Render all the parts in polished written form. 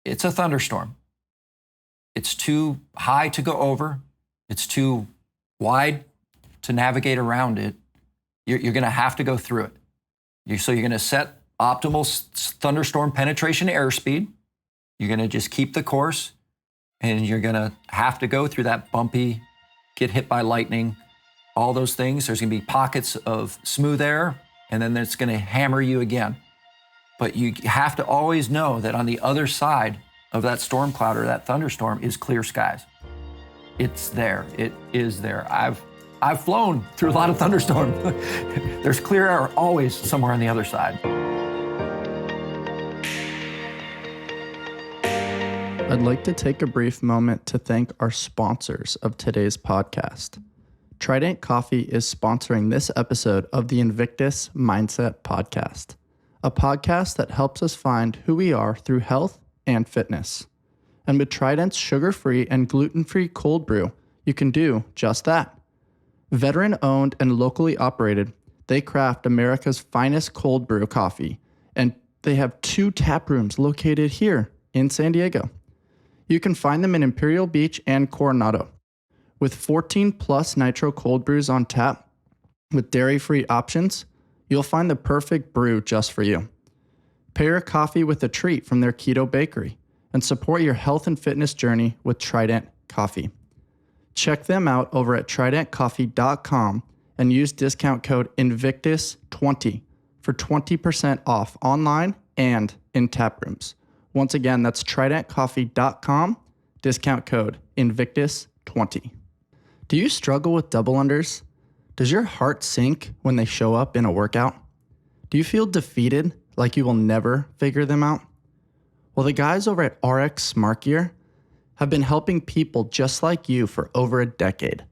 it's a thunderstorm. It's too high to go over. It's too wide to navigate around it. You're going to have to go through it. So you're going to set optimal thunderstorm penetration airspeed. You're going to just keep the course, and you're going to have to go through that bumpy, get hit by lightning, all those things. There's going to be pockets of smooth air, and then it's going to hammer you again. But you have to always know that on the other side of that storm cloud or that thunderstorm is clear skies. It's there. It is there. I've flown through a lot of thunderstorms. There's clear air always somewhere on the other side. I'd like to take a brief moment to thank our sponsors of today's podcast. Trident Coffee is sponsoring this episode of the Invictus Mindset Podcast, a podcast that helps us find who we are through health and fitness. And with Trident's sugar-free and gluten-free cold brew, you can do just that. Veteran-owned and locally operated, they craft America's finest cold brew coffee, and they have 2 tap rooms located here in San Diego. You can find them in Imperial Beach and Coronado. With 14 plus nitro cold brews on tap, with dairy-free options, you'll find the perfect brew just for you. Pair your coffee with a treat from their keto bakery and support your health and fitness journey with Trident Coffee. Check them out over at tridentcoffee.com and use discount code Invictus20 for 20% off online and in tap rooms. Once again, that's tridentcoffee.com, discount code Invictus20. Do you struggle with double unders? Does your heart sink when they show up in a workout? Do you feel defeated, like you will never figure them out? Well, the guys over at RX Smart Gear have been helping people just like you for over a decade.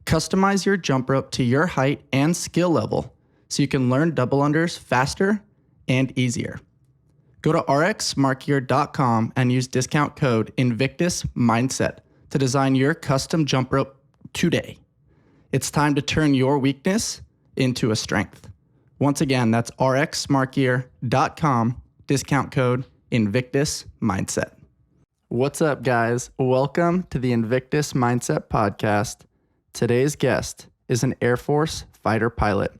Customize your jump rope to your height and skill level so you can learn double unders faster and easier. Go to rxsmartgear.com and use discount code InvictusMindset to design your custom jump rope today. It's time to turn your weakness into a strength. Once again, that's rxsmartgear.com, discount code Invictus Mindset. What's up, guys? Welcome to the Invictus Mindset Podcast. Today's guest is an Air Force fighter pilot,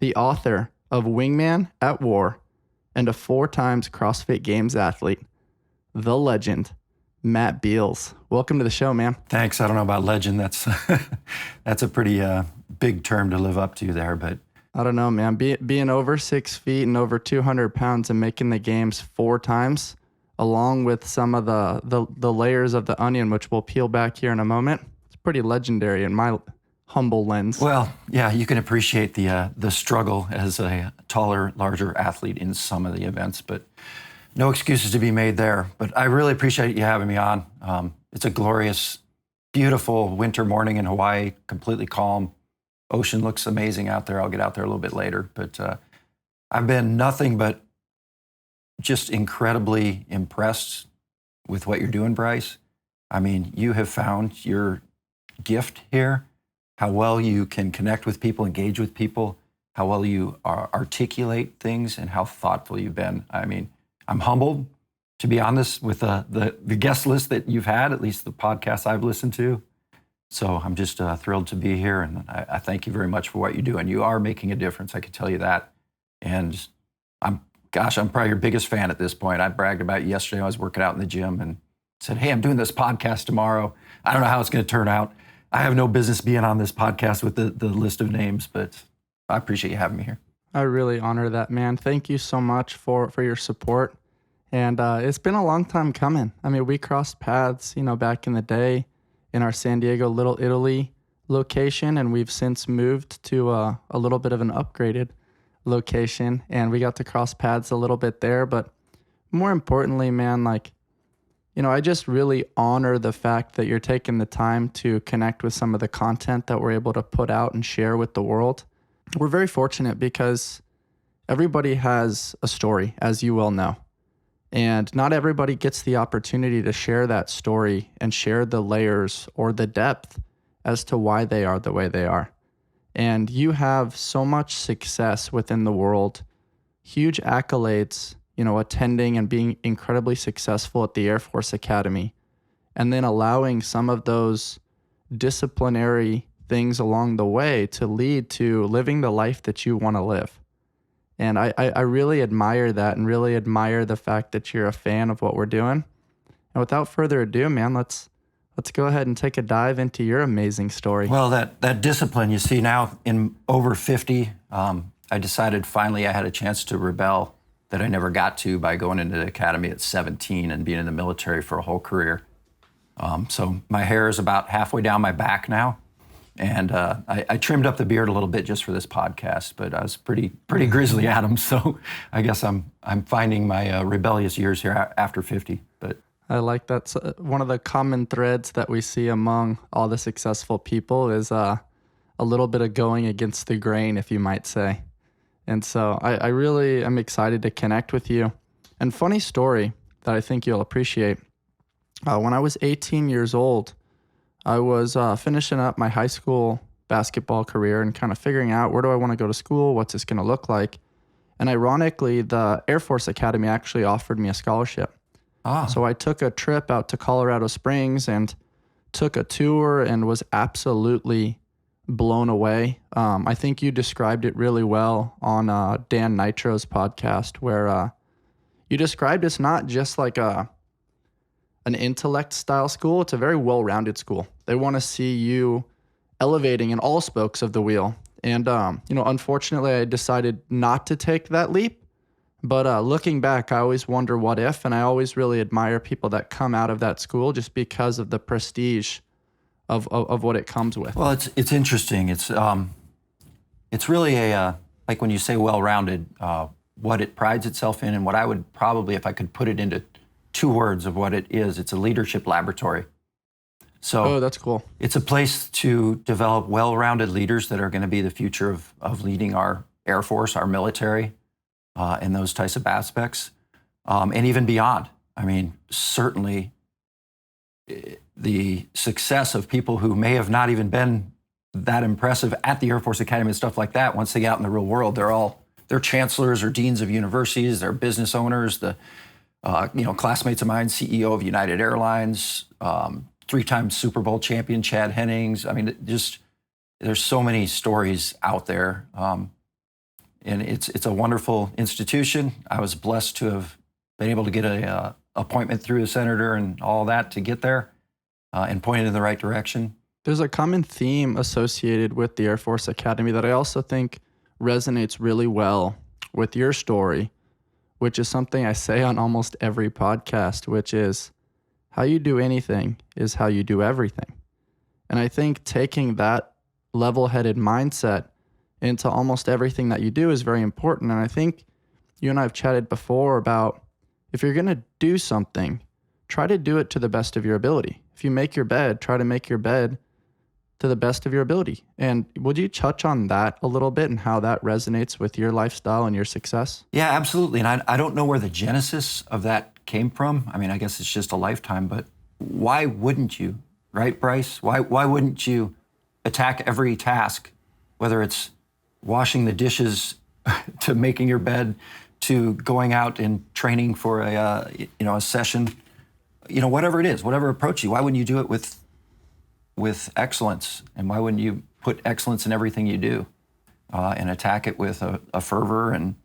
the author of Wingman at War, and a 4 times CrossFit Games athlete, the legend, Matt Beals. Welcome to the show, man. Thanks. I don't know about legend. That's a pretty big term to live up to there, but I don't know, man. Being over 6 feet and over 200 pounds and making the games 4 times, along with some of the layers of the onion, which we'll peel back here in a moment, it's pretty legendary in my humble lens. Well, yeah, you can appreciate the struggle as a taller, larger athlete in some of the events, but no excuses to be made there. But I really appreciate you having me on. It's a glorious, beautiful winter morning in Hawaii, completely calm. Ocean looks amazing out there. I'll get out there a little bit later. But I've been nothing but just incredibly impressed with what you're doing, Bryce. I mean, you have found your gift here, how well you can connect with people, engage with people, how well you articulate things, and how thoughtful you've been. I mean, I'm humbled to be on this with the guest list that you've had, at least the podcasts I've listened to. So I'm just thrilled to be here, and I thank you very much for what you do. And you are making a difference, I can tell you that. And I'm probably your biggest fan at this point. I bragged about it yesterday. I was working out in the gym and said, hey, I'm doing this podcast tomorrow. I don't know how it's going to turn out. I have no business being on this podcast with the list of names, but I appreciate you having me here. I really honor that, man. Thank you so much for your support. And it's been a long time coming. I mean, we crossed paths, back in the day in our San Diego Little Italy location, and we've since moved to a little bit of an upgraded location, and we got to cross paths a little bit there. But more importantly, man, I just really honor the fact that you're taking the time to connect with some of the content that we're able to put out and share with the world. We're very fortunate because everybody has a story, as you well know. And not everybody gets the opportunity to share that story and share the layers or the depth as to why they are the way they are. And you have so much success within the world, huge accolades, attending and being incredibly successful at the Air Force Academy, and then allowing some of those disciplinary things along the way to lead to living the life that you want to live. And I really admire that, and really admire the fact that you're a fan of what we're doing. And without further ado, man, let's go ahead and take a dive into your amazing story. Well, that discipline, you see now in over 50, I decided finally I had a chance to rebel that I never got to by going into the academy at 17 and being in the military for a whole career. So my hair is about halfway down my back now. And I trimmed up the beard a little bit just for this podcast, but I was pretty grizzly at 'em. So I guess I'm finding my rebellious years here after 50. But I like that. One of the common threads that we see among all the successful people is a little bit of going against the grain, if you might say. And so I really am excited to connect with you. And funny story that I think you'll appreciate. When I was 18 years old, I was finishing up my high school basketball career and kind of figuring out, where do I want to go to school? What's this going to look like? And ironically, the Air Force Academy actually offered me a scholarship. So I took a trip out to Colorado Springs and took a tour and was absolutely blown away. I think you described it really well on Dan Nitro's podcast, where you described it's not just like an intellect style school. It's a very well-rounded school. They want to see you elevating in all spokes of the wheel. And, unfortunately, I decided not to take that leap. But looking back, I always wonder what if, and I always really admire people that come out of that school just because of the prestige of what it comes with. well, it's interesting. It's really a like when you say well-rounded, what it prides itself in, and what I would probably, if I could put it into 2 words of what it is, it's a leadership laboratory. So that's cool. It's a place to develop well-rounded leaders that are going to be the future of leading our Air Force, our military, and those types of aspects, and even beyond. I mean, certainly the success of people who may have not even been that impressive at the Air Force Academy and stuff like that, once they get out in the real world, they're chancellors or deans of universities, they're business owners, classmates of mine, CEO of United Airlines, 3-time Super Bowl champion Chad Hennings. I mean, there's so many stories out there. And it's a wonderful institution. I was blessed to have been able to get a appointment through a senator and all that to get there and pointed in the right direction. There's a common theme associated with the Air Force Academy that I also think resonates really well with your story, which is something I say on almost every podcast, which is how you do anything is how you do everything. And I think taking that level-headed mindset into almost everything that you do is very important. And I think you and I have chatted before about, if you're going to do something, try to do it to the best of your ability. If you make your bed, try to make your bed to the best of your ability. And would you touch on that a little bit and how that resonates with your lifestyle and your success? Yeah, absolutely. And I don't know where the genesis of that came from. I mean, I guess it's just a lifetime, but why wouldn't you, right, Bryce? Why wouldn't you attack every task, whether it's washing the dishes to making your bed to going out and training for a session, whatever it is, whatever approach you, why wouldn't you do it with excellence? And why wouldn't you put excellence in everything you do and attack it with a fervor and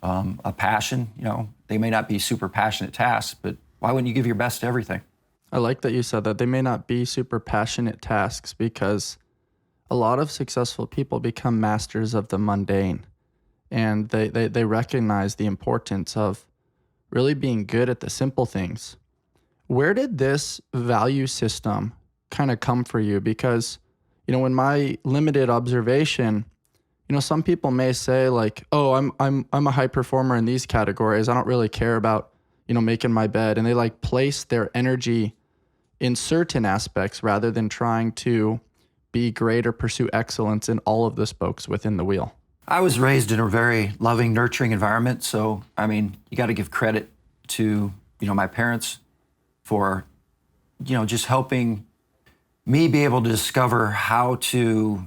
a passion? They may not be super passionate tasks, but why wouldn't you give your best to everything? I like that you said that. They may not be super passionate tasks, because a lot of successful people become masters of the mundane, and they recognize the importance of really being good at the simple things. Where did this value system kind of come for you? Because, in my limited observation, some people may say like, oh, I'm a high performer in these categories. I don't really care about, making my bed. And they like place their energy in certain aspects rather than trying to be great or pursue excellence in all of the spokes within the wheel. I was raised in a very loving, nurturing environment. So, I mean, you got to give credit to, my parents for, just helping me be able to discover how to,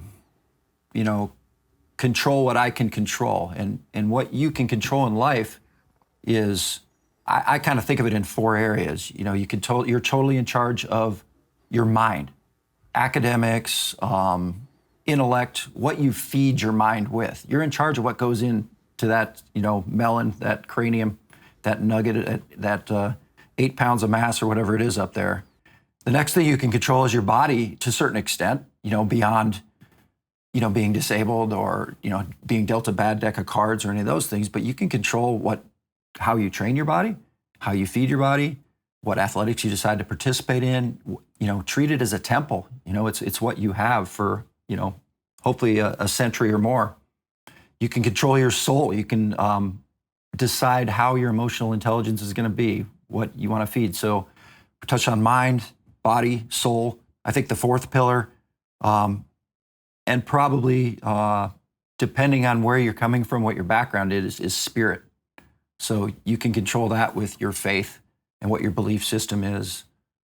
control what I can control. And what you can control in life, is I kind of think of it in 4 areas. You know, you're totally in charge of your mind, academics, intellect, what you feed your mind with. You're in charge of what goes into that, you know, melon, that cranium, that nugget, that 8 pounds of mass or whatever it is up there. The next thing you can control is your body to a certain extent, you know, beyond, you know, being disabled or, you know, being dealt a bad deck of cards or any of those things. But you can control how you train your body, how you feed your body, what athletics you decide to participate in. You know, treat it as a temple. You know, it's what you have for, you know, hopefully a century or more. You can control your soul. You can decide how your emotional intelligence is going to be, what you want to feed. So we touch on mind, body, soul. I think the 4th pillar, and probably depending on where you're coming from, what your background is spirit. So you can control that with your faith and what your belief system is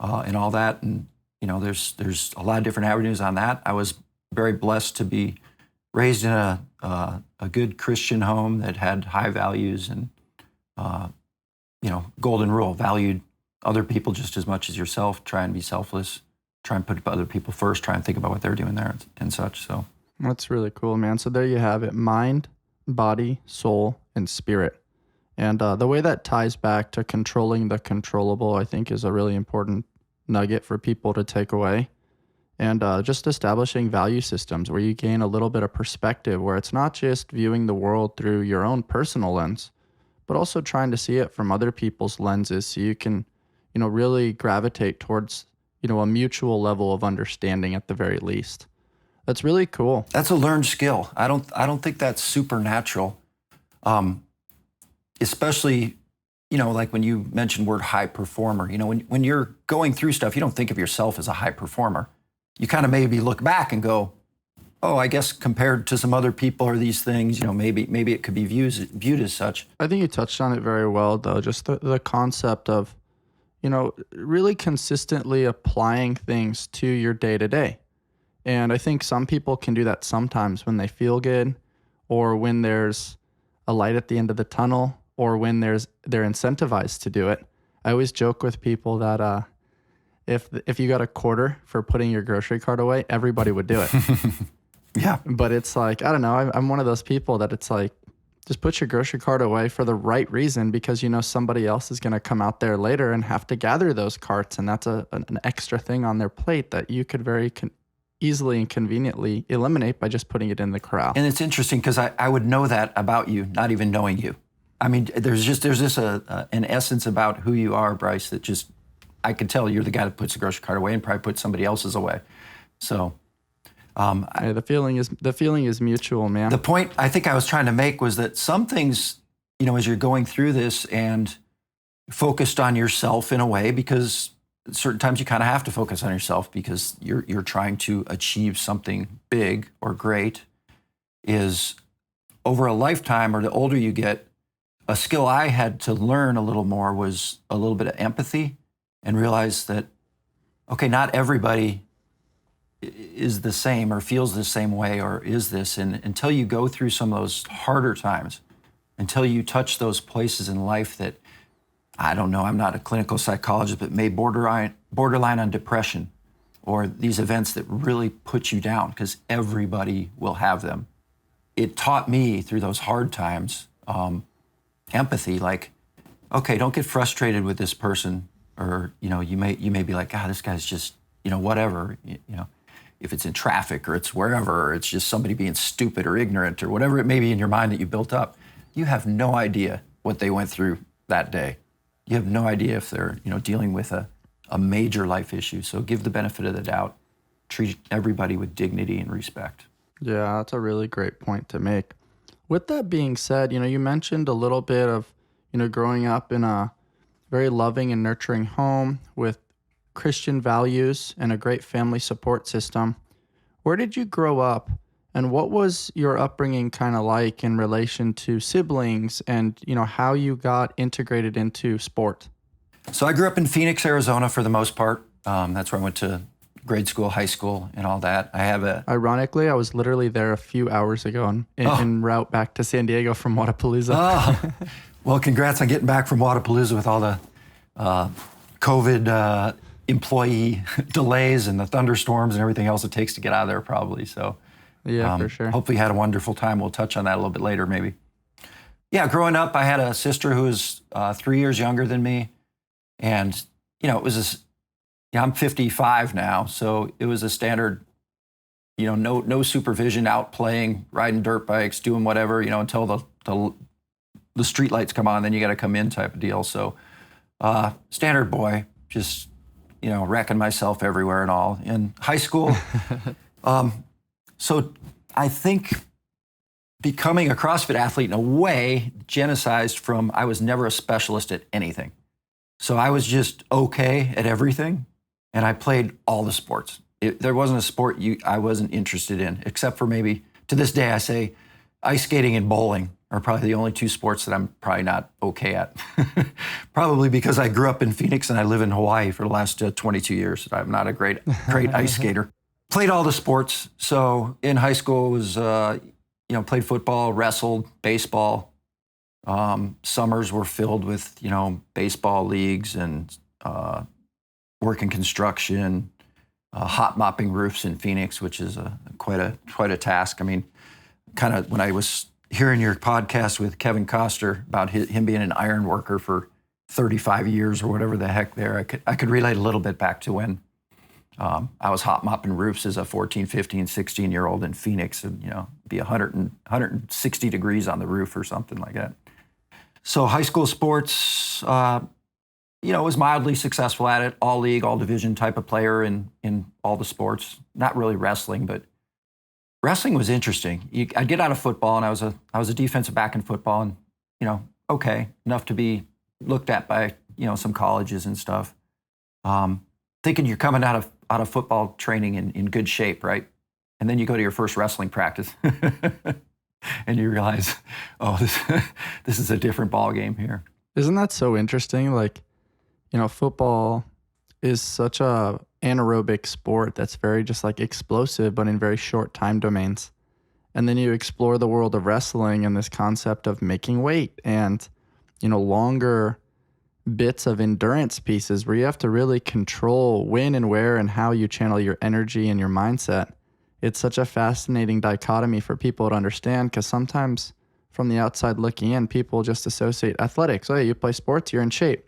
and all that. And, you know, there's a lot of different avenues on that. I was very blessed to be raised in a good Christian home that had high values and, you know, golden rule, valued other people just as much as yourself, try and be selfless, try and put other people first, try and think about what they're doing there and such. So that's really cool, man. So there you have it: mind, body, soul, and spirit. And the way that ties back to controlling the controllable, I think, is a really important nugget for people to take away. And just establishing value systems where you gain a little bit of perspective, where it's not just viewing the world through your own personal lens, but also trying to see it from other people's lenses, so you can, you know, really gravitate towards, you know, a mutual level of understanding at the very least. That's really cool. That's a learned skill. I don't think that's supernatural. Especially, you know, like when you mentioned word high performer, you know, when you're going through stuff, you don't think of yourself as a high performer. You kind of maybe look back and go, oh, I guess compared to some other people or these things, you know, maybe it could be viewed as such. I think you touched on it very well, though, just the concept of, you know, really consistently applying things to your day-to-day. And I think some people can do that sometimes when they feel good, or when there's a light at the end of the tunnel, or when they're incentivized to do it. I always joke with people that if you got a quarter for putting your grocery cart away, everybody would do it. Yeah. But it's like, I don't know, I'm one of those people that it's like, just put your grocery cart away for the right reason, because you know somebody else is going to come out there later and have to gather those carts, and that's an extra thing on their plate that you could very easily and conveniently eliminate by just putting it in the corral. And it's interesting because I would know that about you, not even knowing you. I mean, there's this an essence about who you are, Bryce, that just, I can tell you're the guy that puts the grocery cart away and probably puts somebody else's away. So the feeling is mutual, man. The point I think I was trying to make was that some things, you know, as you're going through this and focused on yourself in a way, because certain times you kind of have to focus on yourself because you're trying to achieve something big or great, is over a lifetime, or the older you get, a skill I had to learn a little more was a little bit of empathy, and realize that, okay, not everybody is the same or feels the same way or is this. And until you go through some of those harder times, until you touch those places in life that, I don't know, I'm not a clinical psychologist, but may borderline on depression, or these events that really put you down, because everybody will have them. It taught me through those hard times, empathy, like, okay, don't get frustrated with this person, or, you know, you may be like, this guy's just, you know, whatever, you know, if it's in traffic or it's wherever, or it's just somebody being stupid or ignorant or whatever it may be in your mind that you built up. You have no idea what they went through that day. You have no idea if they're, you know, dealing with a major life issue. So give the benefit of the doubt. Treat everybody with dignity and respect. Yeah, that's a really great point to make. With that being said, you know, you mentioned a little bit of, you know, growing up in a very loving and nurturing home with Christian values and a great family support system. Where did you grow up, and what was your upbringing kind of like in relation to siblings, and, you know, how you got integrated into sport? So I grew up in Phoenix, Arizona for the most part. That's where I went to grade school, high school, and all that. Ironically, I was literally there a few hours ago en route back to San Diego from Wodapalooza. Oh, Well, congrats on getting back from Wadapalooza with all the COVID employee delays and the thunderstorms and everything else it takes to get out of there probably. So Yeah, for sure. hopefully you had a wonderful time. We'll touch on that a little bit later maybe. Yeah, growing up, I had a sister who was 3 years younger than me. And, it was I'm 55 now. So it was a standard, no supervision, out playing, riding dirt bikes, doing whatever, until the street lights come on, then you got to come in type of deal. So standard boy, just, wrecking myself everywhere and all. In high school, so I think becoming a CrossFit athlete in a way genesized from I was never a specialist at anything. So I was just okay at everything, and I played all the sports. There wasn't a sport I wasn't interested in, except for maybe, to this day, I say ice skating and bowling are probably the only two sports that I'm probably not okay at. Probably because I grew up in Phoenix and I live in Hawaii for the last 22 years. I'm not a great ice skater. Played all the sports. So in high school was, played football, wrestled, baseball. Summers were filled with, baseball leagues and work in construction, hot mopping roofs in Phoenix, which is quite a task. I mean, kind of when I was hearing your podcast with Kevin Koster about him being an iron worker for 35 years or whatever the heck there, I could relate a little bit back to when I was hot mopping roofs as a 14, 15, 16-year-old in Phoenix, and, be 160 degrees on the roof or something like that. So high school sports, was mildly successful at it, all league, all division type of player in all the sports. Not really wrestling, but wrestling was interesting. I'd get out of football, and I was a defensive back in football, and, okay, enough to be looked at by, some colleges and stuff. Thinking you're coming out of football training in good shape, right? And then you go to your first wrestling practice and you realize, oh, this is a different ball game here. Isn't that so interesting? Like, football is such a anaerobic sport that's very just like explosive, but in very short time domains. And then you explore the world of wrestling and this concept of making weight and, longer bits of endurance pieces where you have to really control when and where and how you channel your energy and your mindset. It's such a fascinating dichotomy for people to understand, because sometimes from the outside looking in, people just associate athletics. Oh, yeah, you play sports, you're in shape.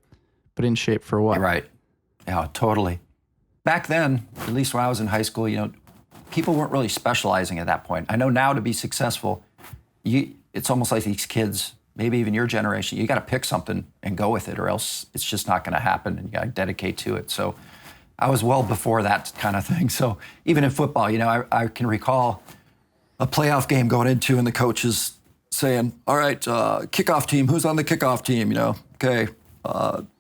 But in shape for what? Right. Yeah, totally. Back then, at least when I was in high school, people weren't really specializing at that point. I know now to be successful, it's almost like these kids, maybe even your generation, you got to pick something and go with it, or else it's just not going to happen, and you got to dedicate to it. So I was well before that kind of thing. So even in football, I can recall a playoff game going into, and the coaches saying, all right, kickoff team, who's on the kickoff team? Okay.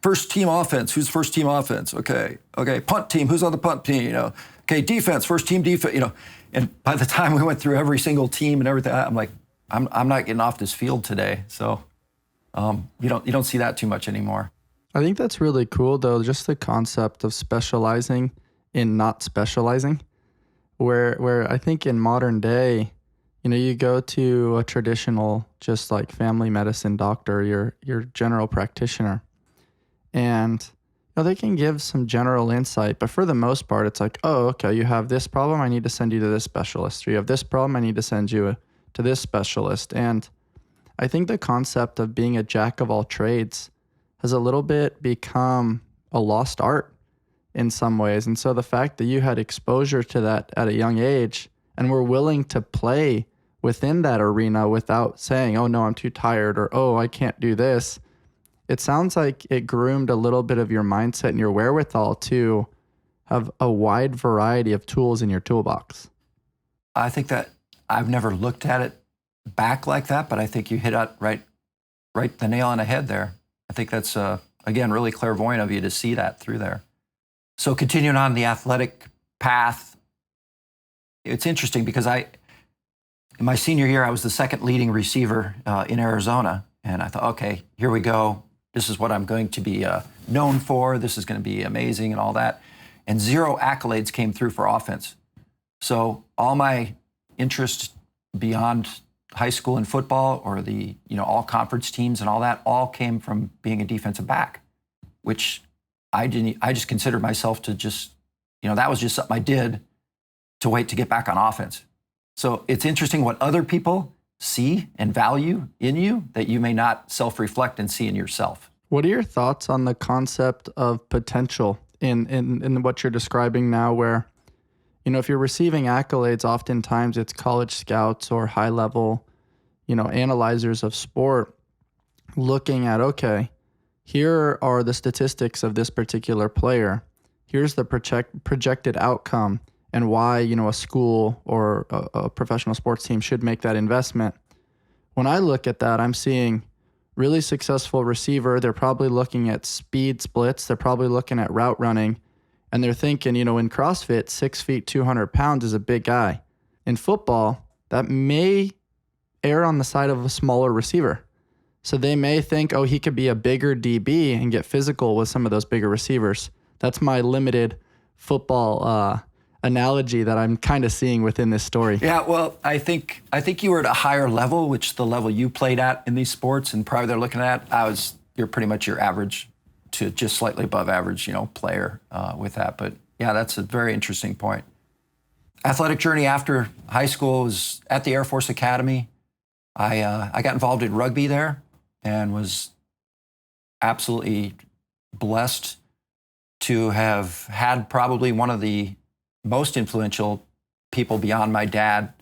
First team offense, who's first team offense? Okay, punt team, who's on the punt team? Okay, defense, first team defense. And by the time we went through every single team and everything, I'm like, I'm not getting off this field today. So you don't see that too much anymore. I think that's really cool, though, just the concept of specializing in not specializing, where I think in modern day, you go to a traditional, just like family medicine doctor, your general practitioner, and they can give some general insight, but for the most part, it's like, oh, okay, you have this problem, I need to send you to this specialist. Or you have this problem, I need to send you to this specialist. And I think the concept of being a jack of all trades has a little bit become a lost art in some ways. And so the fact that you had exposure to that at a young age and were willing to play within that arena without saying, oh, no, I'm too tired, or, oh, I can't do this. It sounds like it groomed a little bit of your mindset and your wherewithal to have a wide variety of tools in your toolbox. I think that I've never looked at it back like that, but I think you hit it right the nail on the head there. I think that's, again, really clairvoyant of you to see that through there. So continuing on the athletic path, it's interesting because in my senior year, I was the second leading receiver in Arizona. And I thought, okay, here we go. This is what I'm going to be known for. This is going to be amazing and all that. And 0 accolades came through for offense. So all my interest beyond high school in football or the, all conference teams and all that all came from being a defensive back, which I just considered myself to just, that was just something I did to wait to get back on offense. So it's interesting what other people see and value in you that you may not self-reflect and see in yourself. What are your thoughts on the concept of potential in what you're describing now, where, if you're receiving accolades, oftentimes it's college scouts or high level, analyzers of sport looking at, okay, here are the statistics of this particular player. Here's the projected outcome and why, a school or a professional sports team should make that investment. When I look at that, I'm seeing really successful receiver. They're probably looking at speed splits. They're probably looking at route running. And they're thinking, in CrossFit, 6 feet, 200 pounds is a big guy. In football, that may err on the side of a smaller receiver. So they may think, oh, he could be a bigger DB and get physical with some of those bigger receivers. That's my limited football analogy that I'm kind of seeing within this story. Yeah, well, I think you were at a higher level, which the level you played at in these sports, and probably they're looking at, you're pretty much your average to just slightly above average, player with that. But yeah, that's a very interesting point. Athletic journey after high school was at the Air Force Academy. I got involved in rugby there and was absolutely blessed to have had probably one of the most influential people beyond my dad,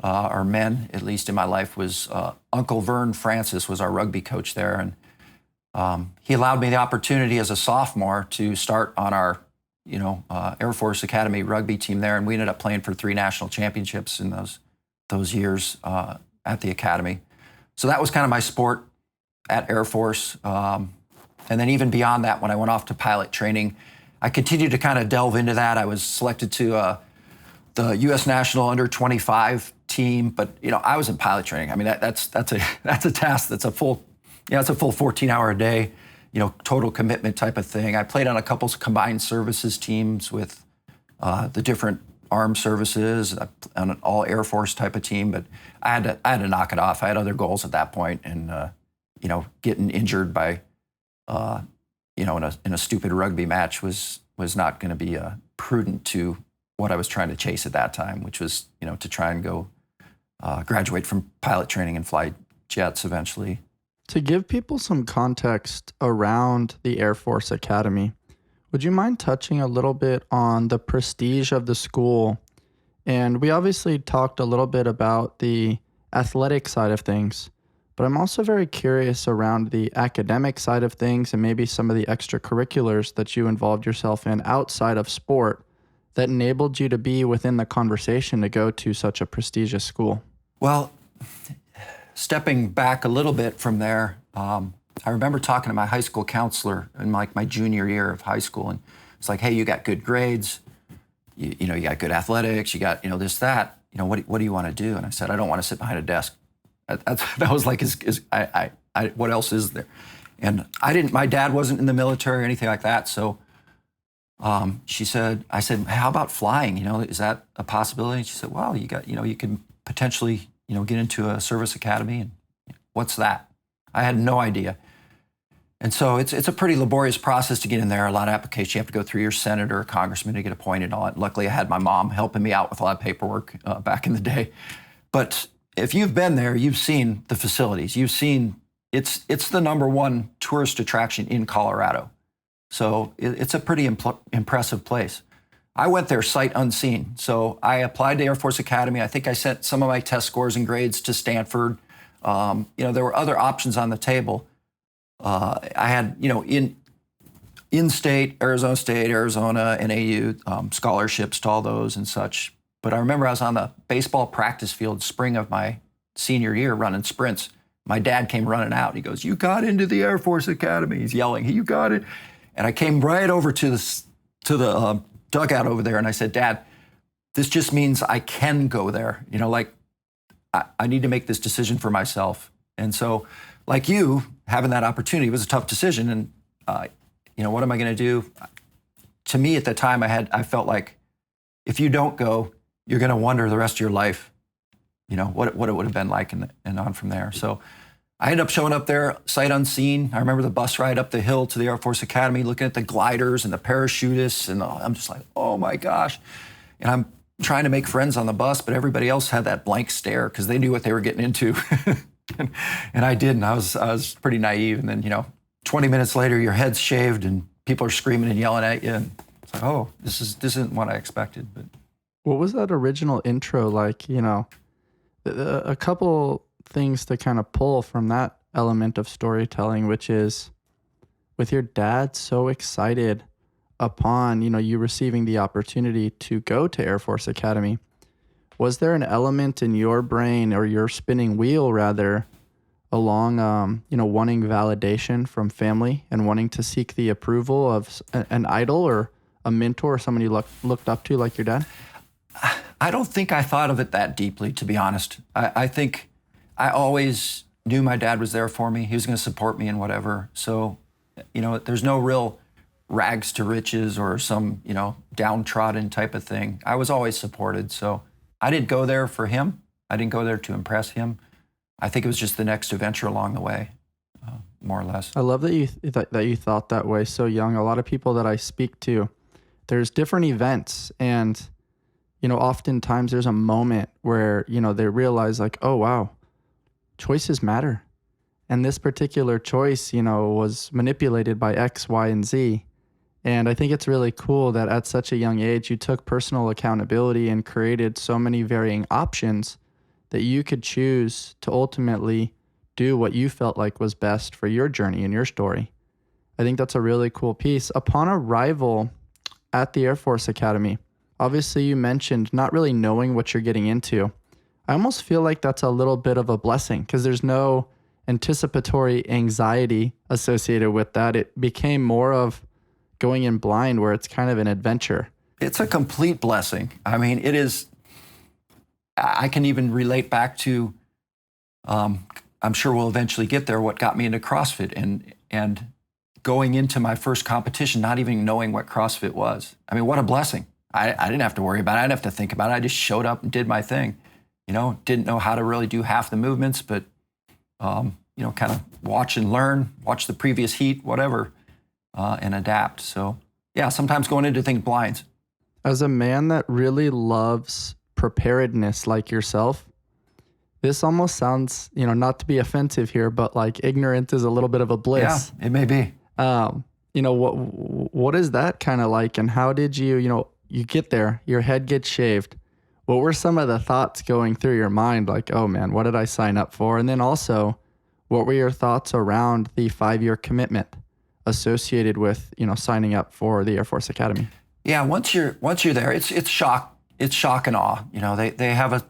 or men, at least in my life, was Uncle Vern Francis was our rugby coach there. And he allowed me the opportunity as a sophomore to start on our, Air Force Academy rugby team there. And we ended up playing for 3 national championships in those years at the Academy. So that was kind of my sport at Air Force. And then even beyond that, when I went off to pilot training, I continued to kind of delve into that. I was selected to the U.S. National Under 25 team, but I was in pilot training. I mean, that's a task. That's a full, it's a full 14-hour a day, total commitment type of thing. I played on a couple of combined services teams with the different armed services, on an all Air Force type of team, but I had to knock it off. I had other goals at that point, and getting injured by in a stupid rugby match was not going to be prudent to what I was trying to chase at that time, which was, to try and go graduate from pilot training and fly jets eventually. To give people some context around the Air Force Academy, would you mind touching a little bit on the prestige of the school? And we obviously talked a little bit about the athletic side of things, but I'm also very curious around the academic side of things and maybe some of the extracurriculars that you involved yourself in outside of sport that enabled you to be within the conversation to go to such a prestigious school. Well, stepping back a little bit from there, I remember talking to my high school counselor in my junior year of high school, and it's like, hey, you got good grades, you got good athletics, you got this, that, what do you want to do? And I said, I don't want to sit behind a desk. That was like what else is there? And my dad wasn't in the military or anything like that. So I said, how about flying? Is that a possibility? And she said, well, you can potentially, get into a service academy. And what's that? I had no idea. And so it's a pretty laborious process to get in there. A lot of applications. You have to go through your senator or congressman to get appointed and all that. Luckily, I had my mom helping me out with a lot of paperwork back in the day. But if you've been there, you've seen the facilities. You've seen it's the number one tourist attraction in Colorado. So it's a pretty impressive place. I went there sight unseen. So I applied to Air Force Academy. I think I sent some of my test scores and grades to Stanford. There were other options on the table. I had, in-state, Arizona State, Arizona, NAU, scholarships to all those and such. But I remember I was on the baseball practice field spring of my senior year running sprints. My dad came running out. He goes, you got into the Air Force Academy. He's yelling, you got it. And I came right over to the dugout over there, and I said, Dad, this just means I can go there. I need to make this decision for myself. And so, like you, having that opportunity was a tough decision. And, what am I going to do? To me at the time, I felt like if you don't go, you're going to wonder the rest of your life, what it would have been like and on from there. So I ended up showing up there sight unseen. I remember the bus ride up the hill to the Air Force Academy, looking at the gliders and the parachutists, and I'm just like, oh my gosh. And I'm trying to make friends on the bus, but everybody else had that blank stare because they knew what they were getting into. and I didn't. I was pretty naive. And then, 20 minutes later, your head's shaved and people are screaming and yelling at you. And it's like, oh, this isn't what I expected. But what was that original intro like? A couple things to kind of pull from that element of storytelling, which is with your dad so excited upon, you receiving the opportunity to go to Air Force Academy. Was there an element in your brain, or your spinning wheel rather, along, wanting validation from family and wanting to seek the approval of an idol or a mentor or someone you looked up to like your dad? I don't think I thought of it that deeply, to be honest. I think I always knew my dad was there for me. He was going to support me in whatever. So, there's no real rags to riches or some, downtrodden type of thing. I was always supported. So I didn't go there for him. I didn't go there to impress him. I think it was just the next adventure along the way, more or less. I love that you thought that way so young. A lot of people that I speak to, there's different events, and oftentimes there's a moment where they realize like, oh wow, choices matter, and this particular choice was manipulated by X, Y, and Z. And I think it's really cool that at such a young age you took personal accountability and created so many varying options that you could choose to ultimately do what you felt like was best for your journey and your story. I think that's a really cool piece. Upon arrival at the Air Force Academy, obviously you mentioned not really knowing what you're getting into. I almost feel like that's a little bit of a blessing because there's no anticipatory anxiety associated with that. It became more of going in blind, where it's kind of an adventure. It's a complete blessing. I mean, it is. I can even relate back to, I'm sure we'll eventually get there, what got me into CrossFit and going into my first competition, not even knowing what CrossFit was. I mean, what a blessing. I didn't have to worry about it. I didn't have to think about it. I just showed up and did my thing. Didn't know how to really do half the movements, but, kind of watch and learn, watch the previous heat, whatever, and adapt. So, yeah, sometimes going into things blind. As a man that really loves preparedness like yourself, this almost sounds, not to be offensive here, but like ignorant is a little bit of a bliss. Yeah, it may be. What is that kind of like, and how did you get there, your head gets shaved. What were some of the thoughts going through your mind? Like, oh man, what did I sign up for? And then also, what were your thoughts around the 5-year commitment associated with, signing up for the Air Force Academy? Yeah, once you're there, it's shock. It's shock and awe. They have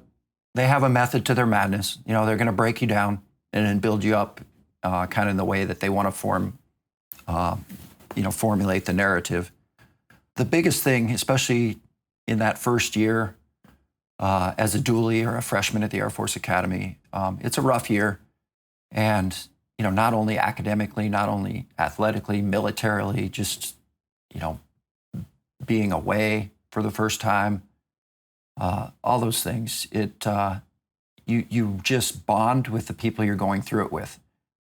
a method to their madness. They're going to break you down and then build you up, kind of in the way that they want to formulate the narrative. The biggest thing, especially in that first year, as a dually or a freshman at the Air Force Academy, it's a rough year, and not only academically, not only athletically, militarily, just being away for the first time. All those things, you just bond with the people you're going through it with.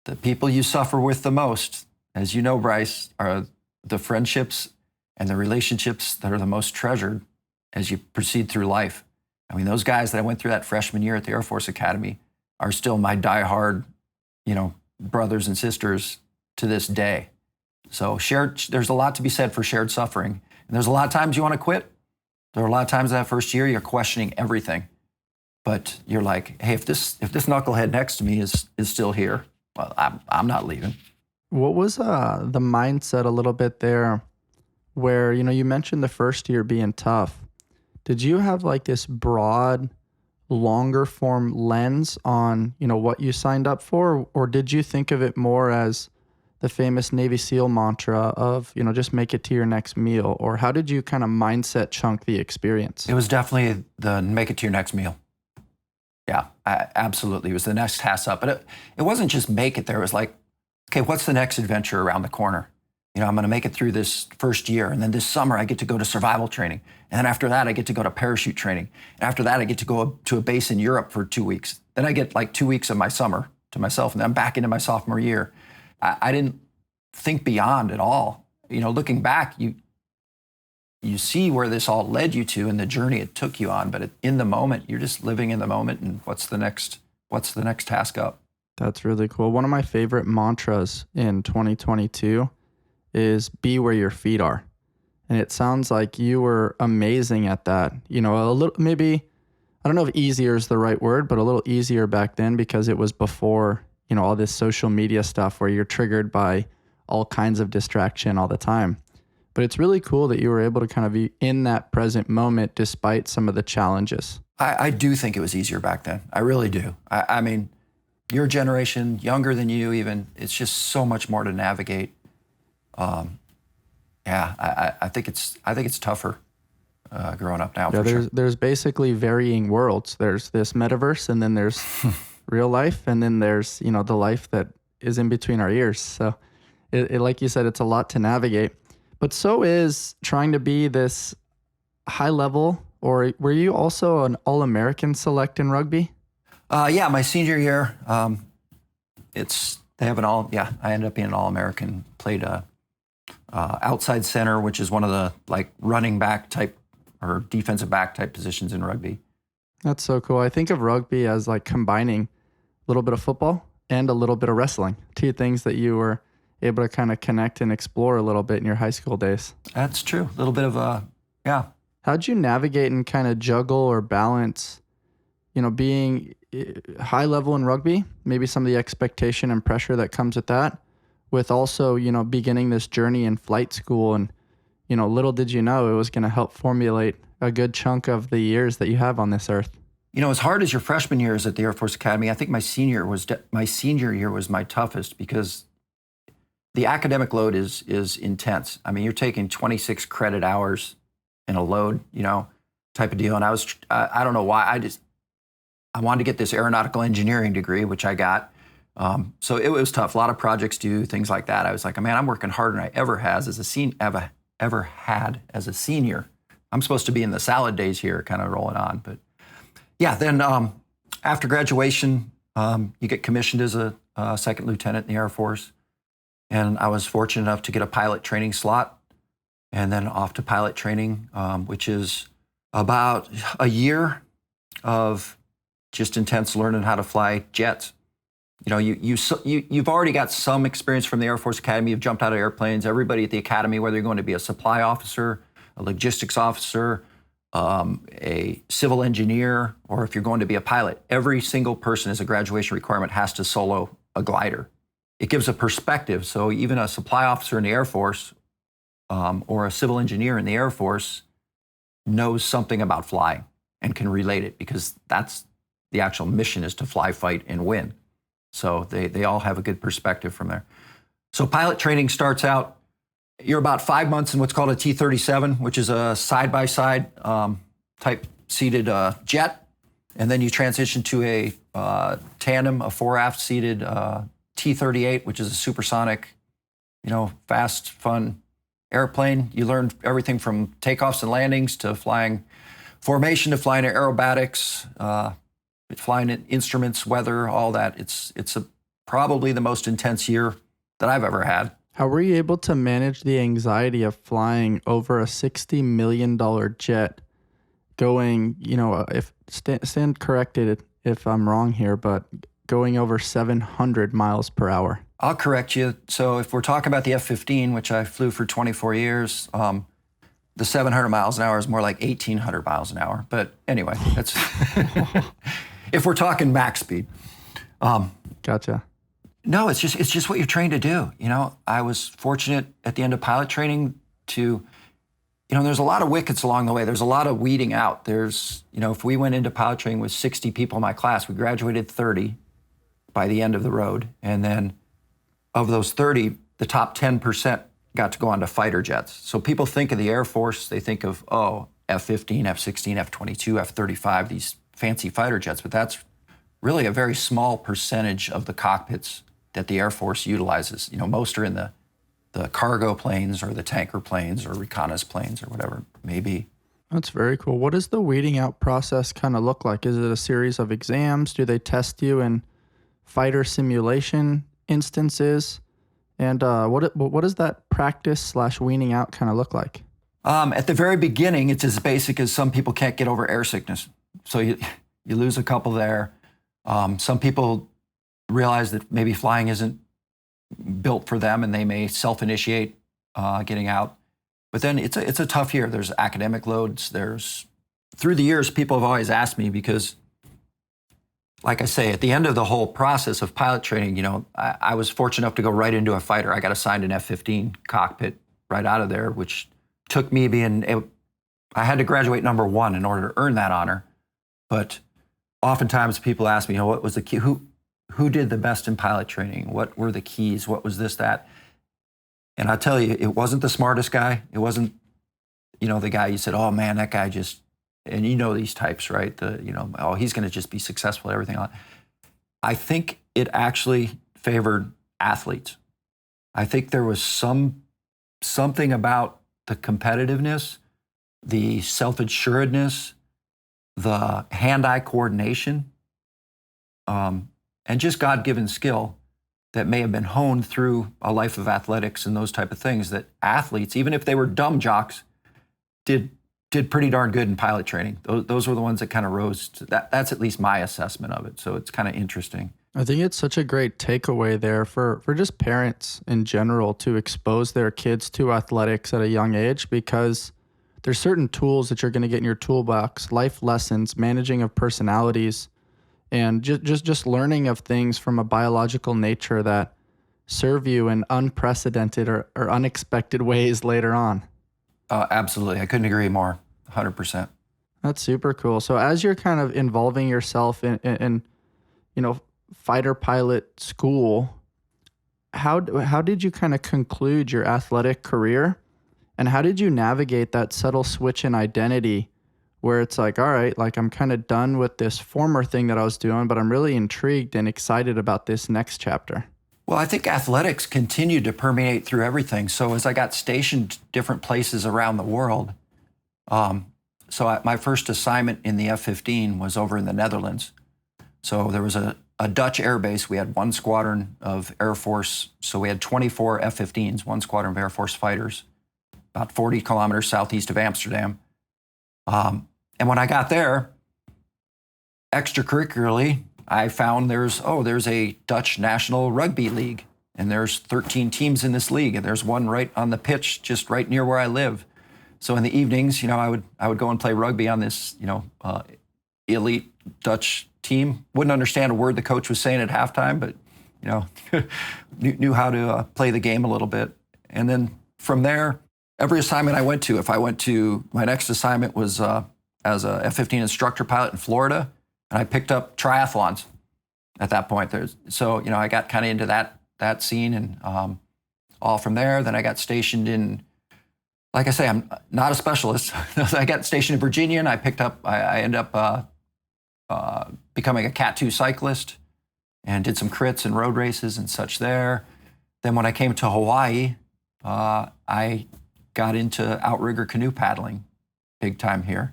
The people you suffer with the most, as you know, Bryce, are the friendships and the relationships that are the most treasured as you proceed through life. I mean, those guys that I went through that freshman year at the Air Force Academy are still my diehard, brothers and sisters to this day. So there's a lot to be said for shared suffering. And there's a lot of times you want to quit. There are a lot of times that first year you're questioning everything, but you're like, hey, if this knucklehead next to me is still here, well, I'm not leaving. What was the mindset a little bit there where, you mentioned the first year being tough. Did you have like this broad, longer form lens on, what you signed up for? Or did you think of it more as the famous Navy SEAL mantra of, just make it to your next meal? Or how did you kind of mindset chunk the experience? It was definitely the make it to your next meal. Yeah, absolutely. It was the next task up. But it wasn't just make it there. It was like, okay, what's the next adventure around the corner? I'm going to make it through this first year. And then this summer, I get to go to survival training. And then after that, I get to go to parachute training. And after that, I get to go to a base in Europe for 2 weeks. Then I get like 2 weeks of my summer to myself. And then I'm back into my sophomore year. I didn't think beyond at all. Looking back, you see where this all led you to and the journey it took you on. But in the moment, you're just living in the moment. And what's the next task up? That's really cool. One of my favorite mantras in 2022 is be where your feet are. And it sounds like you were amazing at that. A little, maybe, I don't know if easier is the right word, but a little easier back then because it was before, all this social media stuff where you're triggered by all kinds of distraction all the time. But it's really cool that you were able to kind of be in that present moment despite some of the challenges. I do think it was easier back then. I really do. I mean, your generation, younger than you even, it's just so much more to navigate. I think it's tougher growing up now. Yeah, for sure. There's basically varying worlds. There's this metaverse, and then there's real life, and then there's the life that is in between our ears. So, it like you said, it's a lot to navigate. But so is trying to be this high level. Or were you also an All-American select in rugby? Yeah, my senior year, I ended up being an All-American. Played outside center, which is one of the like running back type or defensive back type positions in rugby. That's so cool. I think of rugby as like combining a little bit of football and a little bit of wrestling. Two things that you were able to kind of connect and explore a little bit in your high school days. That's true. A little bit of yeah. How'd you navigate and kind of juggle or balance, being high level in rugby, maybe some of the expectation and pressure that comes with that, with also, beginning this journey in flight school and, little did you know it was going to help formulate a good chunk of the years that you have on this earth. As hard as your freshman years at the Air Force Academy, I think my senior year was my toughest because the academic load is intense. I mean, you're taking 26 credit hours in a load, type of deal. And I don't know why, I wanted to get this aeronautical engineering degree, which I got. So it was tough. A lot of projects due, things like that. I was like, man, I'm working harder than I ever had as a senior. I'm supposed to be in the salad days here, kind of rolling on. But yeah, then after graduation, you get commissioned as a second lieutenant in the Air Force. And I was fortunate enough to get a pilot training slot and then off to pilot training, which is about a year of just intense learning how to fly jets. You've already got some experience from the Air Force Academy. You've jumped out of airplanes. Everybody at the academy, whether you're going to be a supply officer, a logistics officer, a civil engineer, or if you're going to be a pilot, every single person as a graduation requirement has to solo a glider. It gives a perspective. So even a supply officer in the Air Force or a civil engineer in the Air Force knows something about flying and can relate it because that's the actual mission is to fly, fight, and win. So they all have a good perspective from there. So pilot training starts out, you're about 5 months in what's called a T-37, which is a side-by-side type seated jet. And then you transition to a tandem, a fore-aft seated T-38, which is a supersonic, fast, fun airplane. You learn everything from takeoffs and landings to flying formation to flying aerobatics, flying instruments, weather, all that. It's probably the most intense year that I've ever had. How were you able to manage the anxiety of flying over a $60 million jet going, if stand corrected if I'm wrong here, but going over 700 miles per hour? I'll correct you. So if we're talking about the F-15, which I flew for 24 years, the 700 miles an hour is more like 1,800 miles an hour. But anyway, that's if we're talking max speed. Gotcha. No, it's just what you're trained to do. I was fortunate at the end of pilot training to, there's a lot of wickets along the way. There's a lot of weeding out. There's, if we went into pilot training with 60 people in my class, we graduated 30 by the end of the road. And then of those 30, the top 10% got to go on to fighter jets. So people think of the Air Force, they think of, F-15, F-16, F-22, F-35, these fancy fighter jets, but that's really a very small percentage of the cockpits that the Air Force utilizes. Most are in the the cargo planes or the tanker planes or reconnaissance planes or whatever it may be. That's very cool. What does the weeding out process kind of look like? Is it a series of exams? Do they test you in fighter simulation instances? And what does that practice/weaning out kind of look like? At the very beginning, it's as basic as some people can't get over air sickness. So you lose a couple there. Some people realize that maybe flying isn't built for them and they may self-initiate getting out. But then it's a tough year. There's academic loads. Through the years, people have always asked me because, like I say, at the end of the whole process of pilot training, I was fortunate enough to go right into a fighter. I got assigned an F-15 cockpit right out of there, which took me I had to graduate number 1 in order to earn that honor. But oftentimes people ask me, what was the key? Who did the best in pilot training? What were the keys? What was this, that? And I tell you, it wasn't the smartest guy. It wasn't, the guy you said, oh man, that guy just, and these types, right? He's going to just be successful at everything. I think it actually favored athletes. I think there was something about the competitiveness, the self-assuredness, the hand-eye coordination, and just God-given skill that may have been honed through a life of athletics and those type of things that athletes, even if they were dumb jocks, did pretty darn good in pilot training. Those were the ones that kind of rose to that. That's at least my assessment of it. So it's kind of interesting. I think it's such a great takeaway there for just parents in general to expose their kids to athletics at a young age, because there's certain tools that you're going to get in your toolbox, life lessons, managing of personalities, and just learning of things from a biological nature that serve you in unprecedented or unexpected ways later on. Absolutely. I couldn't agree more. 100%. That's super cool. So as you're kind of involving yourself in fighter pilot school, how did you kind of conclude your athletic career? And how did you navigate that subtle switch in identity where it's like, all right, like I'm kind of done with this former thing that I was doing, but I'm really intrigued and excited about this next chapter? Well, I think athletics continued to permeate through everything. So as I got stationed different places around the world, my first assignment in the F-15 was over in the Netherlands. So there was a Dutch air base. We had one squadron of Air Force. So we had 24 F-15s, one squadron of Air Force fighters, about 40 kilometers southeast of Amsterdam. And when I got there, extracurricularly, I found there's a Dutch National Rugby League, and there's 13 teams in this league, and there's one right on the pitch, just right near where I live. So in the evenings, I would go and play rugby on this, elite Dutch team. Wouldn't understand a word the coach was saying at halftime, but knew how to play the game a little bit. And then from there, every assignment I went to, my next assignment was as a F-15 instructor pilot in Florida, and I picked up triathlons at that point. I got kind of into that scene, and all from there. Then I got stationed in, like I say, I'm not a specialist. I got stationed in Virginia, and I ended up becoming a Cat 2 cyclist, and did some crits and road races and such there. Then when I came to Hawaii, I got into outrigger canoe paddling big time here.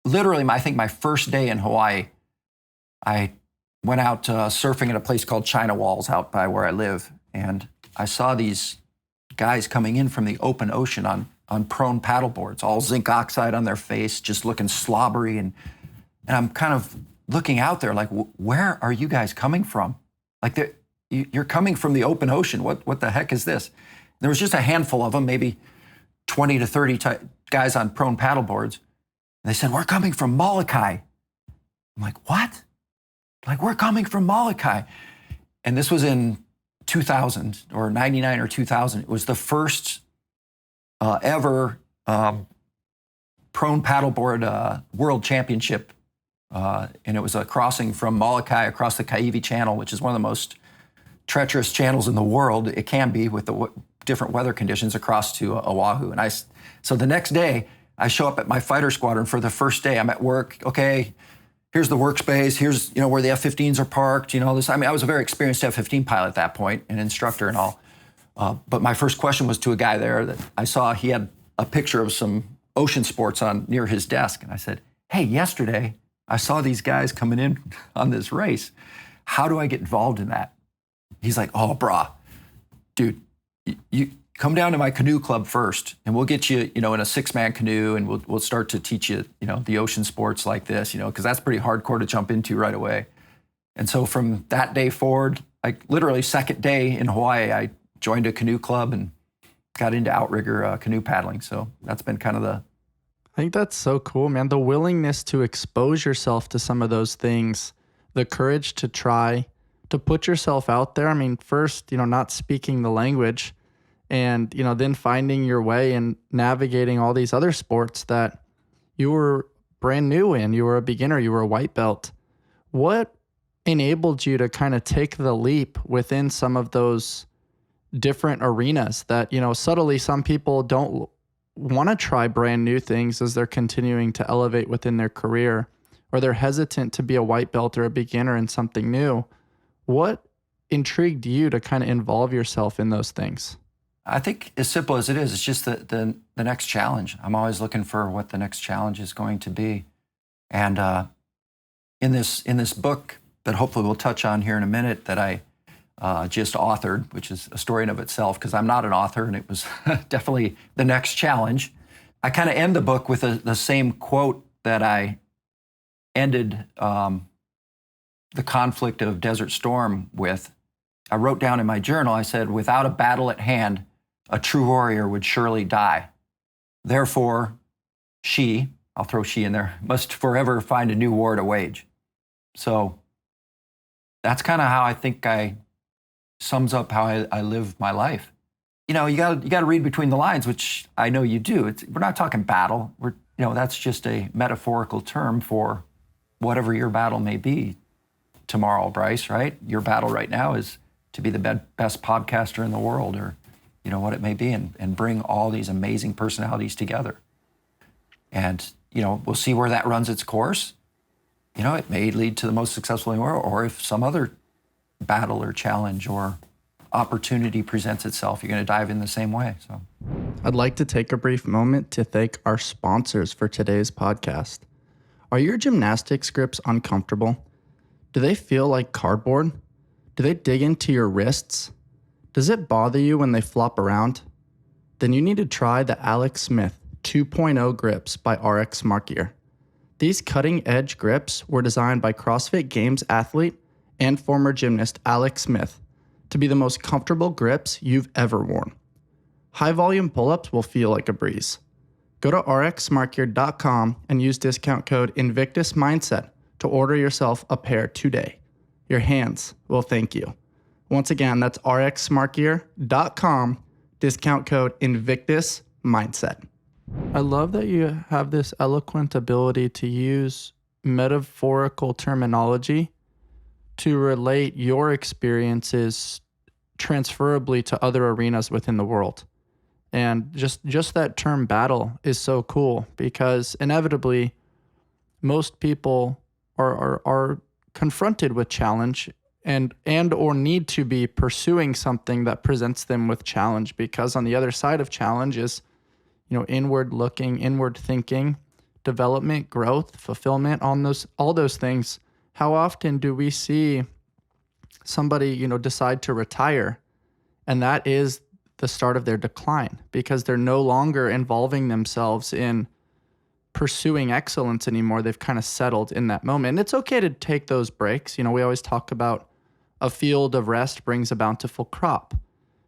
Literally, I think my first day in Hawaii, I went out surfing at a place called China Walls out by where I live, and I saw these guys coming in from the open ocean on prone paddle boards, all zinc oxide on their face, just looking slobbery, and I'm kind of looking out there like, where are you guys coming from? Like, you're coming from the open ocean. What the heck is this? There was just a handful of them, maybe 20 to 30 guys on prone paddle boards. And they said, we're coming from Molokai. I'm like, what? Like, we're coming from Molokai. And this was in 2000 or 99 or 2000. It was the first ever prone paddleboard world championship. And it was a crossing from Molokai across the Kaiwi Channel, which is one of the most treacherous channels in the world. It can be with the different weather conditions across to Oahu. And so the next day, I show up at my fighter squadron for the first day. I'm at work. Okay, here's the workspace. Here's where the F-15s are parked. I was a very experienced F-15 pilot at that point, an instructor and all. But my first question was to a guy there that I saw. He had a picture of some ocean sports on near his desk. And I said, hey, yesterday I saw these guys coming in on this race. How do I get involved in that? He's like, oh, brah, dude, you come down to my canoe club first, and we'll get you, in a 6-man canoe, and we'll start to teach you, the ocean sports like this, because that's pretty hardcore to jump into right away. And so from that day forward, like literally second day in Hawaii, I joined a canoe club and got into outrigger canoe paddling. So that's been kind of I think that's so cool, man. The willingness to expose yourself to some of those things, the courage to try, to put yourself out there. I mean, first, not speaking the language, and, then finding your way and navigating all these other sports that you were brand new in. You were a beginner, you were a white belt. What enabled you to kind of take the leap within some of those different arenas that, subtly some people don't want to try brand new things as they're continuing to elevate within their career, or they're hesitant to be a white belt or a beginner in something new? What intrigued you to kind of involve yourself in those things? I think as simple as it is, it's just the next challenge. I'm always looking for what the next challenge is going to be. And in this book that hopefully we'll touch on here in a minute that I just authored, which is a story in of itself, because I'm not an author, and it was definitely the next challenge. I kind of end the book with the same quote that I ended the conflict of Desert Storm with. I wrote down in my journal, I said, without a battle at hand, a true warrior would surely die. Therefore, she, I'll throw she in there, must forever find a new war to wage. So that's kind of how I think sums up how I live my life. You got to read between the lines, which I know you do. We're not talking battle. That's just a metaphorical term for whatever your battle may be tomorrow, Bryce, right? Your battle right now is to be the best podcaster in the world, or what it may be, and bring all these amazing personalities together. And we'll see where that runs its course. It may lead to the most successful in the world, or if some other battle or challenge or opportunity presents itself, you're going to dive in the same way. So I'd like to take a brief moment to thank our sponsors for today's podcast. Are your gymnastics grips uncomfortable? Do they feel like cardboard? Do they dig into your wrists? Does it bother you when they flop around? Then you need to try the Alex Smith 2.0 grips by RX Smart Gear. These cutting-edge grips were designed by CrossFit Games athlete and former gymnast Alex Smith to be the most comfortable grips you've ever worn. High-volume pull-ups will feel like a breeze. Go to rxsmartgear.com and use discount code Invictus Mindset to order yourself a pair today. Your hands will thank you. Once again, that's rxsmartgear.com, discount code Invictus Mindset. I love that you have this eloquent ability to use metaphorical terminology to relate your experiences transferably to other arenas within the world. And just that term battle is so cool, because inevitably most people are confronted with challenge and or need to be pursuing something that presents them with challenge, because on the other side of challenge is inward looking, inward thinking, development, growth, fulfillment, on all those things. How often do we see somebody, decide to retire, and that is the start of their decline, because they're no longer involving themselves in pursuing excellence anymore. They've kind of settled in that moment. And it's okay to take those breaks. We always talk about a field of rest brings a bountiful crop,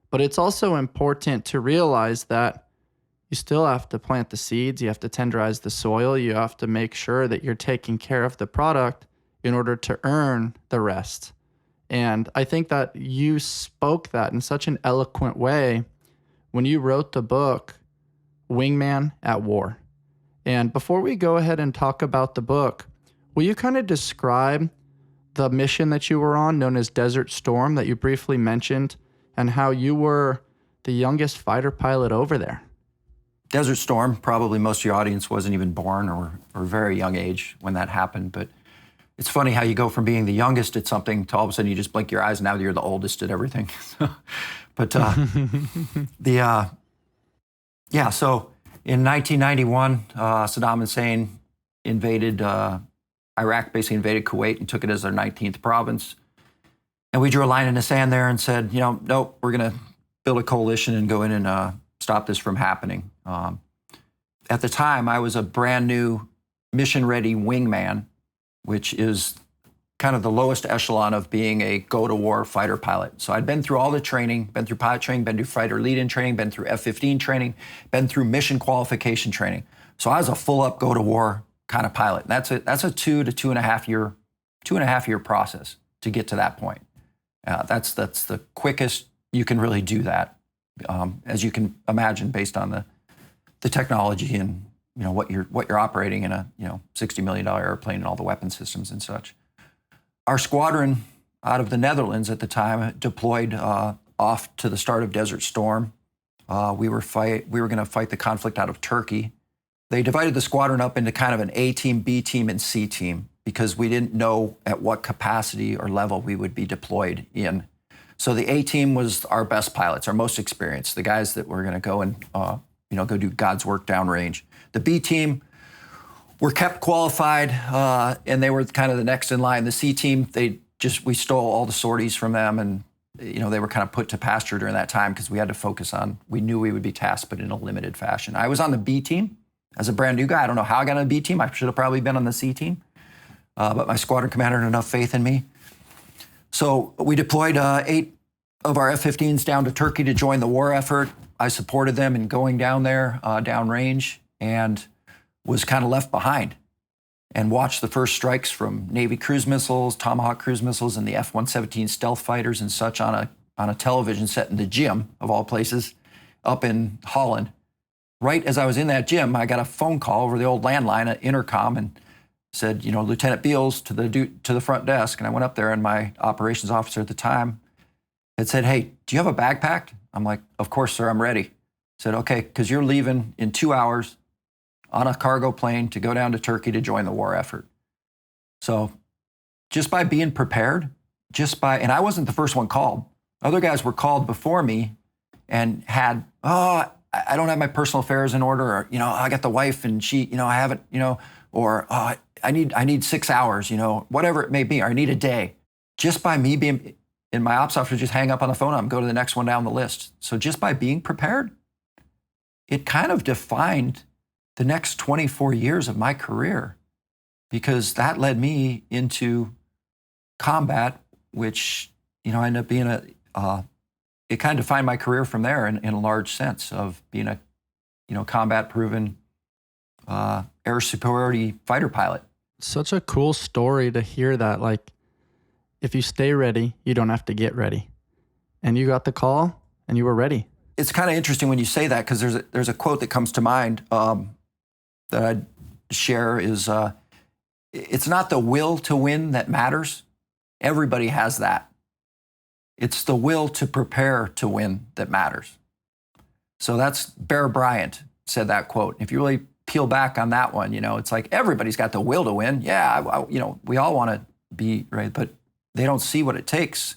but it's also important to realize that you still have to plant the seeds, you have to tenderize the soil, you have to make sure that you're taking care of the product in order to earn the rest. And I think that you spoke that in such an eloquent way when you wrote the book, Wingman at War. And before we go ahead and talk about the book, will you kind of describe the mission that you were on, known as Desert Storm, that you briefly mentioned, and how you were the youngest fighter pilot over there? Desert Storm, probably most of your audience wasn't even born or very young age when that happened, but it's funny how you go from being the youngest at something to all of a sudden you just blink your eyes and now you're the oldest at everything. But so in 1991, Saddam Hussein invaded Iraq, basically invaded Kuwait and took it as their 19th province. And we drew a line in the sand there and said, nope, we're going to build a coalition and go in and stop this from happening. At the time, I was a brand new mission-ready wingman, which is kind of the lowest echelon of being a go-to-war fighter pilot. So I'd been through all the training, been through pilot training, been through fighter lead-in training, been through F-15 training, been through mission qualification training. So I was a full-up go-to-war kind of pilot. And that's a 2 to 2.5 year process to get to that point. That's the quickest you can really do that, as you can imagine, based on the technology and what you're operating in a $60 million airplane and all the weapon systems and such. Our squadron out of the Netherlands at the time deployed off to the start of Desert Storm. We were going to fight the conflict out of Turkey. They divided the squadron up into kind of an A team, B team, and C team because we didn't know at what capacity or level we would be deployed in. So the A team was our best pilots, our most experienced, the guys that were going to go and go do God's work downrange. The B team were kept qualified, and they were kind of the next in line. The C team, we stole all the sorties from them, and they were kind of put to pasture during that time because we had to focus on, we knew we would be tasked, but in a limited fashion. I was on the B team as a brand new guy. I don't know how I got on the B team. I should have probably been on the C team, but my squadron commander had enough faith in me. So we deployed 8 of our F-15s down to Turkey to join the war effort. I supported them in going down there, downrange, and was kind of left behind and watched the first strikes from Navy cruise missiles, Tomahawk cruise missiles, and the F-117 stealth fighters and such on a television set in the gym, of all places, up in Holland. Right as I was in that gym, I got a phone call over the old landline at intercom and said, Lieutenant Beals to the front desk. And I went up there, and my operations officer at the time had said, "Hey, do you have a bag packed?" I'm like, "Of course, sir, I'm ready." Said, "Okay, because you're leaving in 2 hours on a cargo plane to go down to Turkey to join the war effort." So just by being prepared, and I wasn't the first one called. Other guys were called before me and had, I don't have my personal affairs in order, or, I got the wife and she, I haven't, or I need 6 hours, whatever it may be, or I need a day. Just by me being, and my ops officer just hang up on the phone and go to the next one down the list. So just by being prepared, it kind of defined the next 24 years of my career, because that led me into combat, which, I ended up being it kind of defined my career from there in a large sense of being a, combat proven air superiority fighter pilot. Such a cool story to hear that. Like, if you stay ready, you don't have to get ready. And you got the call and you were ready. It's kind of interesting when you say that, because there's a quote that comes to mind that I'd share is, it's not the will to win that matters. Everybody has that. It's the will to prepare to win that matters. So that's Bear Bryant said that quote. If you really peel back on that one, it's like everybody's got the will to win. Yeah, we all want to be right, but they don't see what it takes.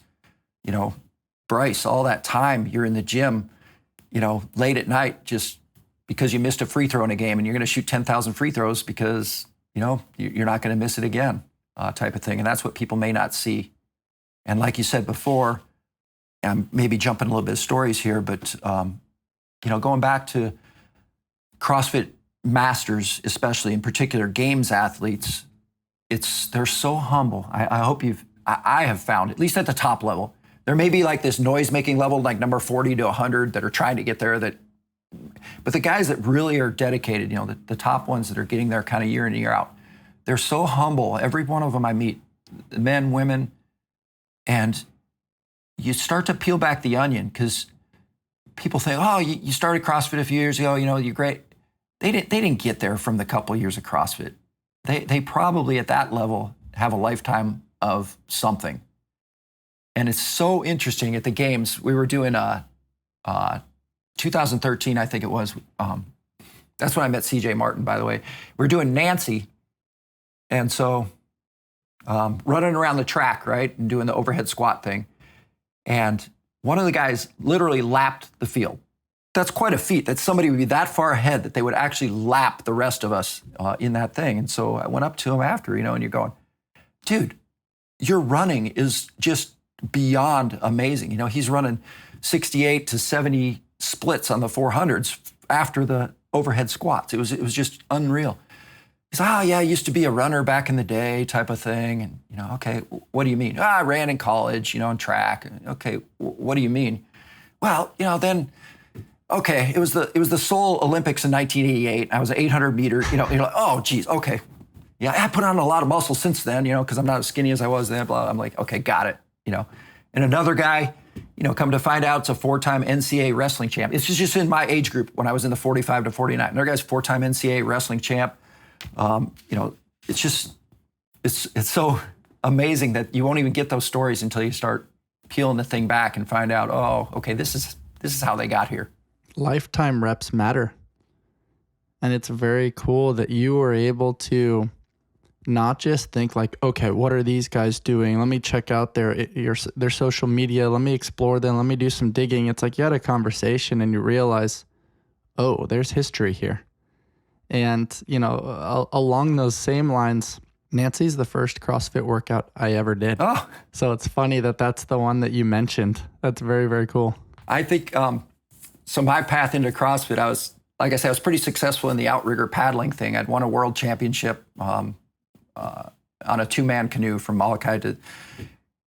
Bryce, all that time you're in the gym, late at night, just because you missed a free throw in a game, and you're going to shoot 10,000 free throws because, you're not going to miss it again, type of thing. And that's what people may not see. And like you said before, I'm maybe jumping a little bit of stories here, but, going back to CrossFit Masters, especially in particular games athletes, they're so humble. I have found, at least at the top level, there may be like this noise-making level, like number 40 to 100 that are trying to get there. But the guys that really are dedicated, the top ones that are getting there kind of year in and year out, they're so humble. Every one of them I meet, men, women, and you start to peel back the onion because people think, oh, you started CrossFit a few years ago, you're great. They didn't get there from the couple of years of CrossFit. They probably at that level have a lifetime of something. And it's so interesting at the games. We were doing 2013, I think it was. That's when I met CJ Martin, by the way. We were doing Nancy. And so running around the track, right, and doing the overhead squat thing. And one of the guys literally lapped the field. That's quite a feat that somebody would be that far ahead that they would actually lap the rest of us in that thing. And so I went up to him after, and you're going, dude, your running is just beyond amazing. He's running 68 to 70 splits on the 400s after the overhead squats. It was just unreal. He's like, oh yeah, I used to be a runner back in the day type of thing. And, okay, what do you mean? I ran in college, in track. Okay, what do you mean? Well, then, okay, it was the Seoul Olympics in 1988. I was an 800 meter, you're like, oh geez, okay. Yeah, I put on a lot of muscle since then, because I'm not as skinny as I was then, blah. I'm like, okay, got it, And another guy, come to find out, it's a 4-time NCAA wrestling champ. It's just in my age group when I was in the 45 to 49. Another guy's 4-time NCAA wrestling champ. It's so amazing that you won't even get those stories until you start peeling the thing back and find out, oh, okay, this is how they got here. Lifetime reps matter. And it's very cool that you were able to not just think like, okay, what are these guys doing? Let me check out their social media. Let me explore them. Let me do some digging. It's like you had a conversation and you realize, oh, there's history here. And, along those same lines, Nancy's the first CrossFit workout I ever did. Oh. So it's funny that that's the one that you mentioned. That's very, very cool. I think, so my path into CrossFit, I was pretty successful in the outrigger paddling thing. I'd won a world championship on a 2-man canoe from Molokai to,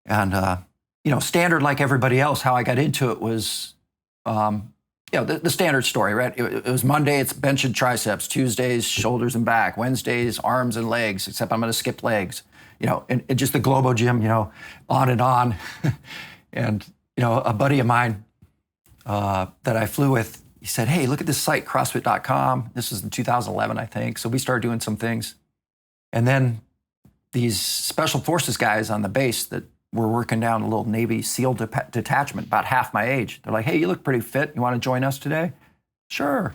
and standard like everybody else. How I got into it was, the standard story, right? It was Monday, it's bench and triceps. Tuesdays, shoulders and back. Wednesdays, arms and legs. Except I'm going to skip legs. And just the Globo gym. On and on. And a buddy of mine that I flew with, he said, hey, look at this site, CrossFit.com. This was in 2011, I think. So we started doing some things. And then these special forces guys on the base that were working down a little Navy SEAL detachment, about half my age. They're like, hey, you look pretty fit. You want to join us today? Sure.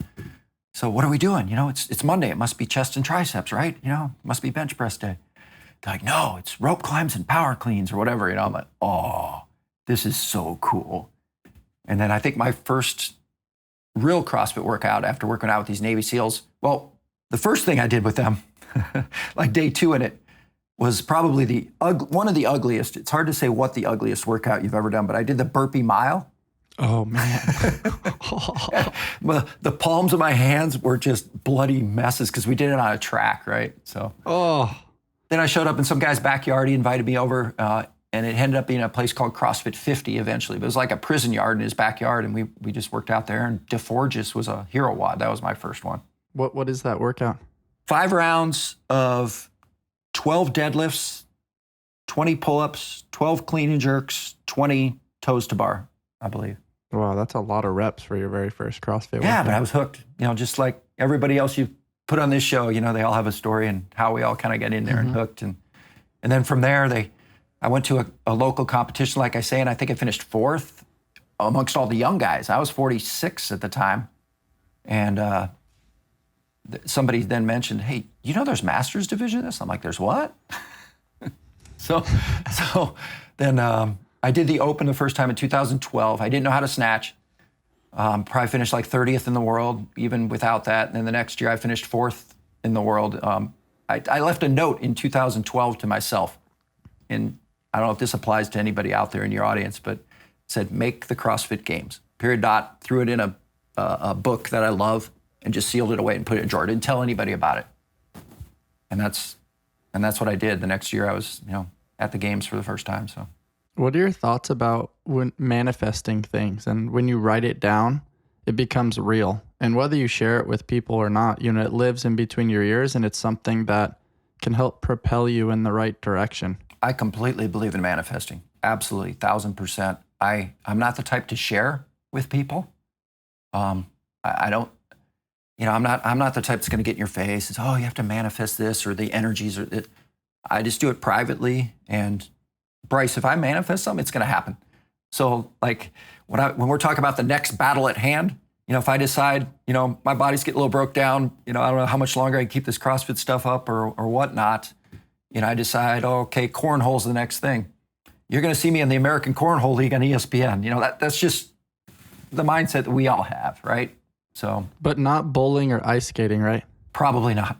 So what are we doing? It's Monday. It must be chest and triceps, right? It must be bench press day. They're like, no, it's rope climbs and power cleans or whatever. I'm like, oh, this is so cool. And then I think my first real CrossFit workout after working out with these Navy SEALs, well, the first thing I did with them, like day 2 in it, was probably one of the ugliest. It's hard to say what the ugliest workout you've ever done, but I did the burpee mile. Oh, man. The palms of my hands were just bloody messes because we did it on a track, right? So then I showed up in some guy's backyard. He invited me over, and it ended up being a place called CrossFit 50 eventually. But it was like a prison yard in his backyard, and we just worked out there. And DeForgis was a hero WOD. That was my first one. What is that workout? 5 rounds of 12 deadlifts, 20 pull-ups, 12 clean and jerks, 20 toes to bar, I believe. Wow, that's a lot of reps for your very first CrossFit workout. Yeah, but I was hooked. Just like everybody else you put on this show, they all have a story and how we all kind of get in there and hooked. And then from there, I went to a local competition, like I say, and I think I finished 4th amongst all the young guys. I was 46 at the time. And somebody then mentioned, hey, there's Masters division of this? I'm like, there's what? So then I did the Open the first time in 2012. I didn't know how to snatch. Probably finished like 30th in the world, even without that. And then the next year I finished 4th in the world. I left a note in 2012 to myself. And I don't know if this applies to anybody out there in your audience, but it said, make the CrossFit Games. Period dot, threw it in a book that I love and just sealed it away and put it in a drawer. Didn't tell anybody about it. And that's what I did. The next year I was, at the games for the first time. So what are your thoughts about when manifesting things and when you write it down, it becomes real? And whether you share it with people or not, it lives in between your ears and it's something that can help propel you in the right direction. I completely believe in manifesting. Absolutely, 1,000%. I'm not the type to share with people. I don't, I'm not the type that's going to get in your face. It's, oh, you have to manifest this or the energies. I just do it privately. And Bryce, if I manifest something, it's going to happen. So like when we're talking about the next battle at hand, if I decide, my body's getting a little broke down, I don't know how much longer I can keep this CrossFit stuff up or whatnot, I decide, oh, okay, cornhole's the next thing. You're going to see me in the American Cornhole League on ESPN. That's just the mindset that we all have, right? So, but not bowling or ice skating, right? Probably not.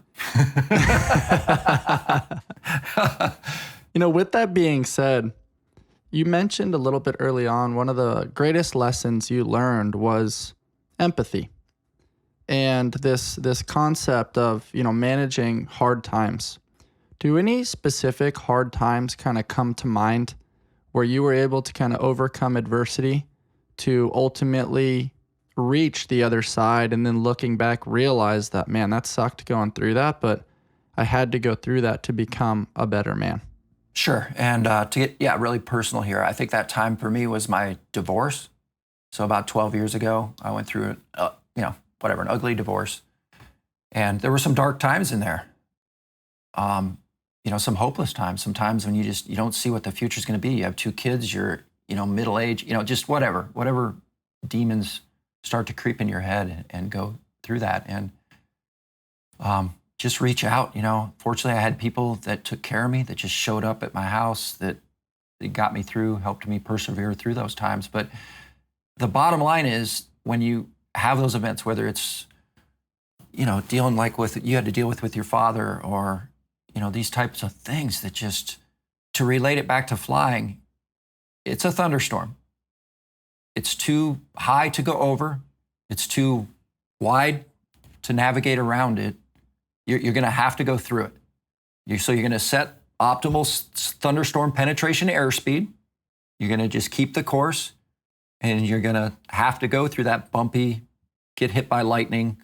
With that being said, you mentioned a little bit early on, one of the greatest lessons you learned was empathy. And this concept of, managing hard times. Do any specific hard times kind of come to mind where you were able to kind of overcome adversity to ultimately reach the other side, and then looking back realize that, man, that sucked going through that, but I had to go through that to become a better man? Sure. And to get really personal here, I think that time for me was my divorce. So about 12 years ago, I went through an ugly divorce. And there were some dark times in there. Some hopeless times, some times when you don't see what the future's going to be. You have 2 kids, you're, middle age, just whatever demons start to creep in your head and go through that. And just reach out. Fortunately, I had people that took care of me, that just showed up at my house, that got me through, helped me persevere through those times. But the bottom line is, when you have those events, whether it's, dealing like you had to deal with your father, or, these types of things, that just, to relate it back to flying, it's a thunderstorm. It's too high to go over. It's too wide to navigate around it. You're going to have to go through it. So you're going to set optimal thunderstorm penetration airspeed. You're going to just keep the course, and you're going to have to go through that bumpy, get hit by lightning,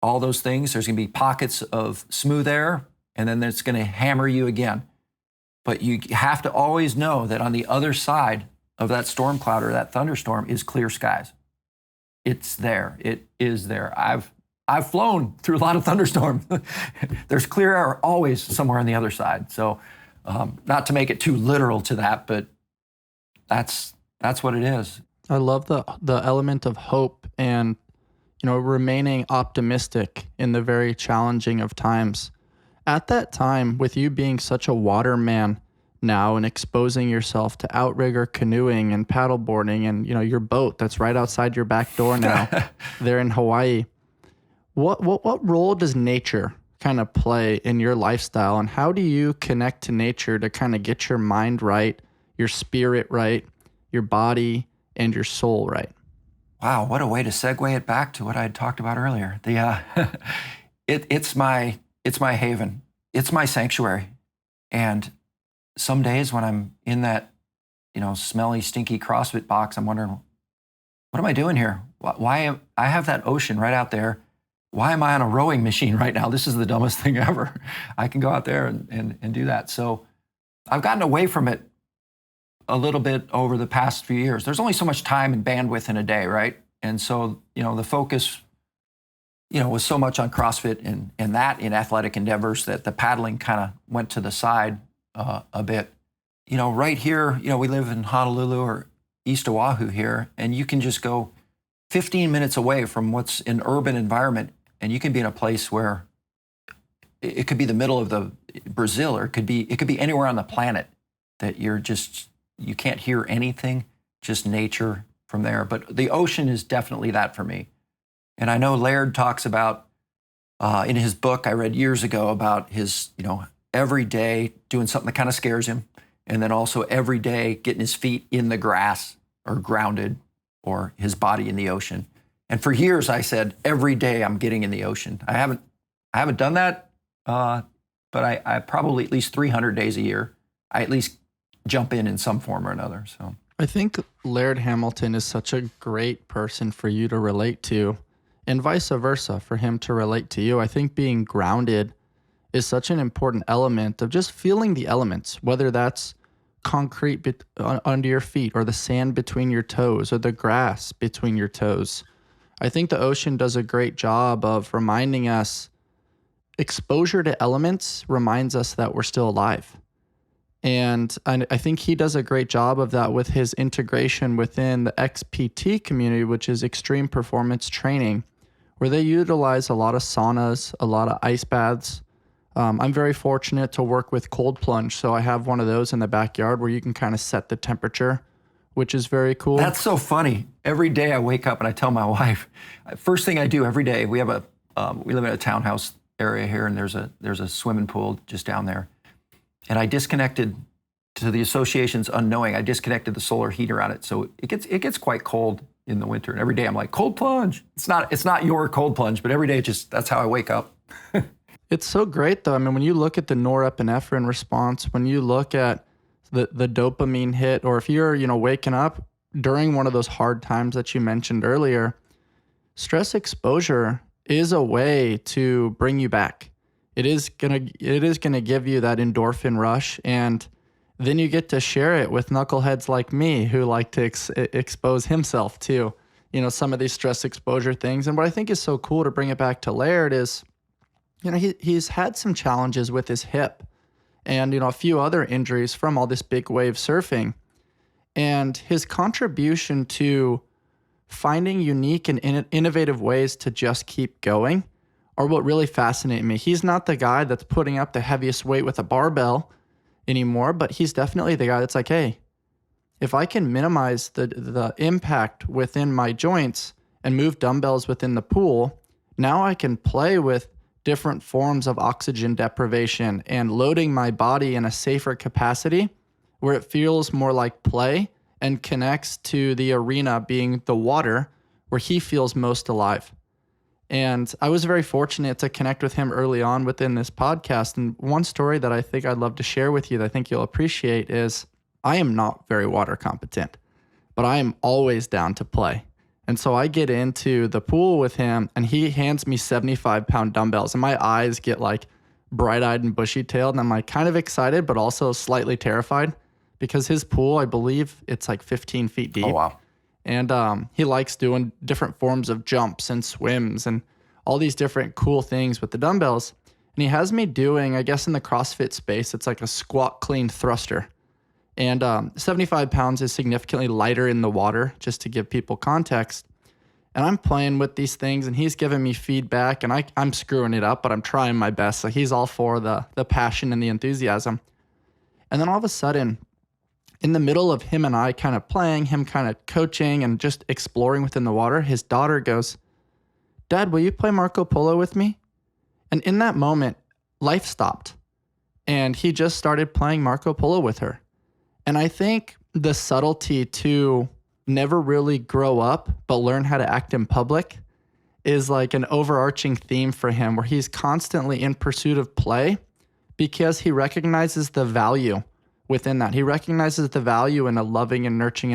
all those things. There's going to be pockets of smooth air, and then it's going to hammer you again. But you have to always know that on the other side of that storm cloud or that thunderstorm is clear skies. It's there. It is there. I've flown through a lot of thunderstorms. There's clear air always somewhere on the other side. So not to make it too literal to that, but that's what it is. I love the element of hope and, remaining optimistic in the very challenging of times. At that time, with you being such a waterman now and exposing yourself to outrigger canoeing and paddleboarding and, your boat that's right outside your back door now there in Hawaii, what role does nature kind of play in your lifestyle, and how do you connect to nature to kind of get your mind right, your spirit right, your body and your soul right? Wow, what a way to segue it back to what I had talked about earlier. It's my haven. It's my sanctuary. And some days when I'm in that, smelly, stinky CrossFit box, I'm wondering, what am I doing here? Why I have that ocean right out there? Why am I on a rowing machine right now? This is the dumbest thing ever. I can go out there and do that. So I've gotten away from it a little bit over the past few years. There's only so much time and bandwidth in a day, right? And so, the focus, was so much on CrossFit and in athletic endeavors that the paddling kind of went to the side a bit. Right here, we live in Honolulu or East Oahu here, and you can just go 15 minutes away from what's an urban environment, and you can be in a place where it could be the middle of the Brazil, or it could be anywhere on the planet that you can't hear anything, just nature from there. But the ocean is definitely that for me. And I know Laird talks about, in his book I read years ago, about his, every day doing something that kind of scares him. And then also every day getting his feet in the grass or grounded, or his body in the ocean. And for years I said, every day I'm getting in the ocean. I haven't done that, but I probably at least 300 days a year, I at least jump in some form or another. So I think Laird Hamilton is such a great person for you to relate to, and vice versa, for him to relate to you. I think being grounded is such an important element of just feeling the elements, whether that's concrete under your feet, or the sand between your toes, or the grass between your toes. I think the ocean does a great job of reminding us, exposure to elements reminds us that we're still alive. And I think he does a great job of that with his integration within the XPT community, which is extreme performance training, where they utilize a lot of saunas, a lot of ice baths, I'm very fortunate to work with cold plunge. So I have one of those in the backyard where you can kind of set the temperature, which is very cool. That's so funny. Every day I wake up and I tell my wife, first thing I do every day, we live in a townhouse area here, and there's a swimming pool just down there. And I disconnected, to the association's unknowing, I disconnected the solar heater on it. So it gets quite cold in the winter. And every day I'm like, cold plunge. It's not your cold plunge, but every day that's how I wake up. It's so great though. I mean, when you look at the norepinephrine response, when you look at the dopamine hit, or if you're, waking up during one of those hard times that you mentioned earlier, stress exposure is a way to bring you back. It is gonna give you that endorphin rush, and then you get to share it with knuckleheads like me who like to expose himself to, some of these stress exposure things. And what I think is so cool, to bring it back to Laird, is, he's had some challenges with his hip and, a few other injuries from all this big wave surfing. And his contribution to finding unique and innovative ways to just keep going are what really fascinate me. He's not the guy that's putting up the heaviest weight with a barbell anymore, but he's definitely the guy that's like, hey, if I can minimize the impact within my joints and move dumbbells within the pool, now I can play with different forms of oxygen deprivation and loading my body in a safer capacity where it feels more like play and connects to the arena being the water where he feels most alive. And I was very fortunate to connect with him early on within this podcast. And one story that I think I'd love to share with you that I think you'll appreciate is, I am not very water competent, but I am always down to play. And so I get into the pool with him and he hands me 75-pound dumbbells, and my eyes get like bright-eyed and bushy-tailed. And I'm like kind of excited, but also slightly terrified, because his pool, I believe it's like 15 feet deep. Oh, wow. And he likes doing different forms of jumps and swims and all these different cool things with the dumbbells. And he has me doing, I guess in the CrossFit space, it's like a squat clean thruster. And 75 pounds is significantly lighter in the water, just to give people context. And I'm playing with these things and he's giving me feedback, and I'm screwing it up, but I'm trying my best. So he's all for the passion and the enthusiasm. And then all of a sudden, in the middle of him and I kind of playing, him kind of coaching and just exploring within the water, his daughter goes, "Dad, will you play Marco Polo with me?" And in that moment, life stopped. And he just started playing Marco Polo with her. And I think the subtlety to never really grow up, but learn how to act in public, is like an overarching theme for him, where he's constantly in pursuit of play because he recognizes the value within that. He recognizes the value in a loving and nurturing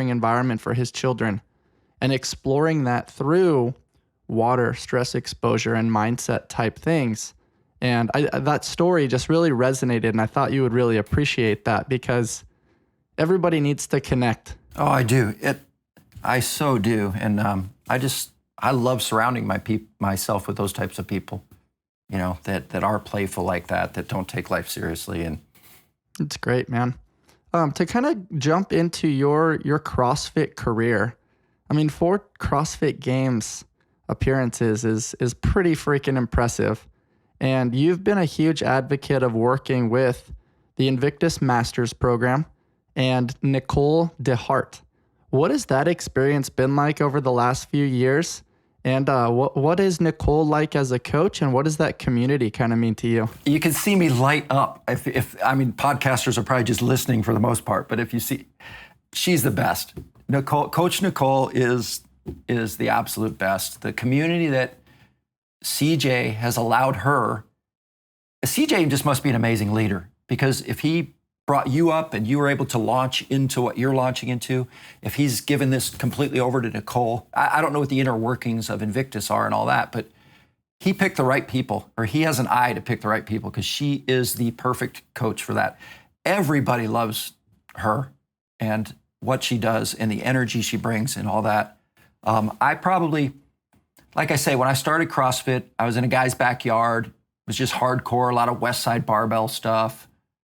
environment for his children, and exploring that through water, stress exposure, and mindset type things. And that story just really resonated, and I thought you would really appreciate that, because everybody needs to connect. Oh, I do. I so do. And I love surrounding myself with those types of people, that are playful like that don't take life seriously. And it's great, man. To kind of jump into your CrossFit career, I mean, 4 CrossFit Games appearances is pretty freaking impressive. And you've been a huge advocate of working with the Invictus Masters program and Nicole DeHart. What has that experience been like over the last few years? And what is Nicole like as a coach, and what does that community kind of mean to you? You can see me light up. Podcasters are probably just listening for the most part, but if you see, she's the best. Coach Nicole is the absolute best. The community that CJ has allowed her, CJ just must be an amazing leader, because if he brought you up and you were able to launch into what you're launching into, if he's given this completely over to Nicole, I don't know what the inner workings of Invictus are and all that, but he picked the right people, or he has an eye to pick the right people, because she is the perfect coach for that. Everybody loves her and what she does and the energy she brings and all that. I probably, like I say, when I started CrossFit, I was in a guy's backyard. It was just hardcore, a lot of West Side barbell stuff.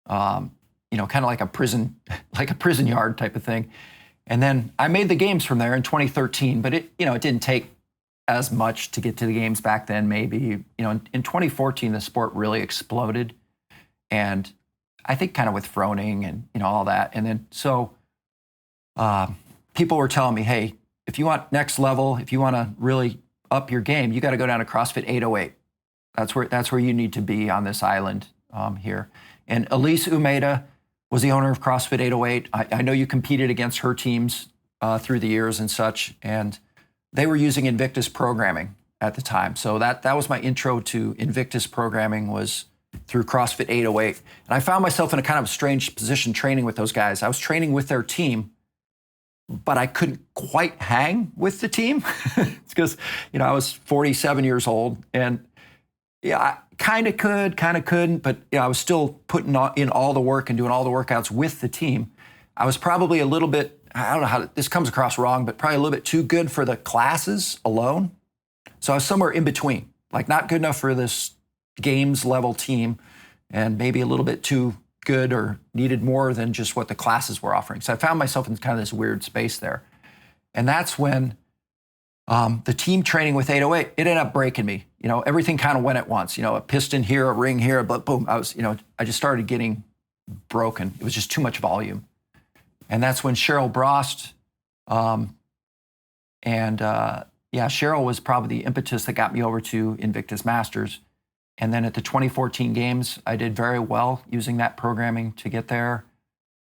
Kind of like a prison yard type of thing. And then I made the games from there in 2013, but it didn't take as much to get to the games back then. Maybe, in 2014, the sport really exploded. And I think kind of with Froning and, all that. And then, so people were telling me, hey, if you want next level, if you want to really up your game, you got to go down to CrossFit 808. That's where you need to be on this island here. And Elise Umeda was the owner of CrossFit 808. I know you competed against her teams through the years and such, and they were using Invictus programming at the time. So that was my intro to Invictus programming, was through CrossFit 808. And I found myself in a kind of strange position training with those guys. I was training with their team, but I couldn't quite hang with the team. It's because, I was 47 years old, and I kind of could, kind of couldn't, but I was still putting in all the work and doing all the workouts with the team. I was probably a little bit, I don't know how this comes across wrong, but probably a little bit too good for the classes alone. So I was somewhere in between, like not good enough for this games level team, and maybe a little bit too good or needed more than just what the classes were offering. So I found myself in kind of this weird space there. And that's when the team training with 808, it ended up breaking me. Everything kind of went at once, a piston here, a ring here, but boom, I just started getting broken. It was just too much volume. And that's when Cheryl Brost, Cheryl was probably the impetus that got me over to Invictus Masters. And then at the 2014 games, I did very well using that programming to get there,